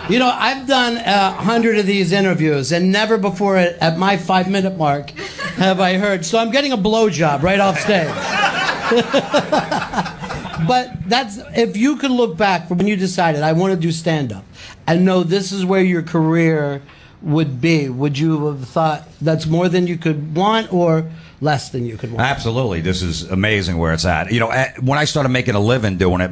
Speaker 1: You know, I've done 100 of these interviews, and never before at my 5-minute mark have I heard, so I'm getting a blowjob right off stage. But that's, if you could look back from when you decided I want to do stand-up and know this is where your career would be, would you have thought that's more than you could want or less than you could want?
Speaker 2: Absolutely. This is amazing where it's at. You know, when I started making a living doing it,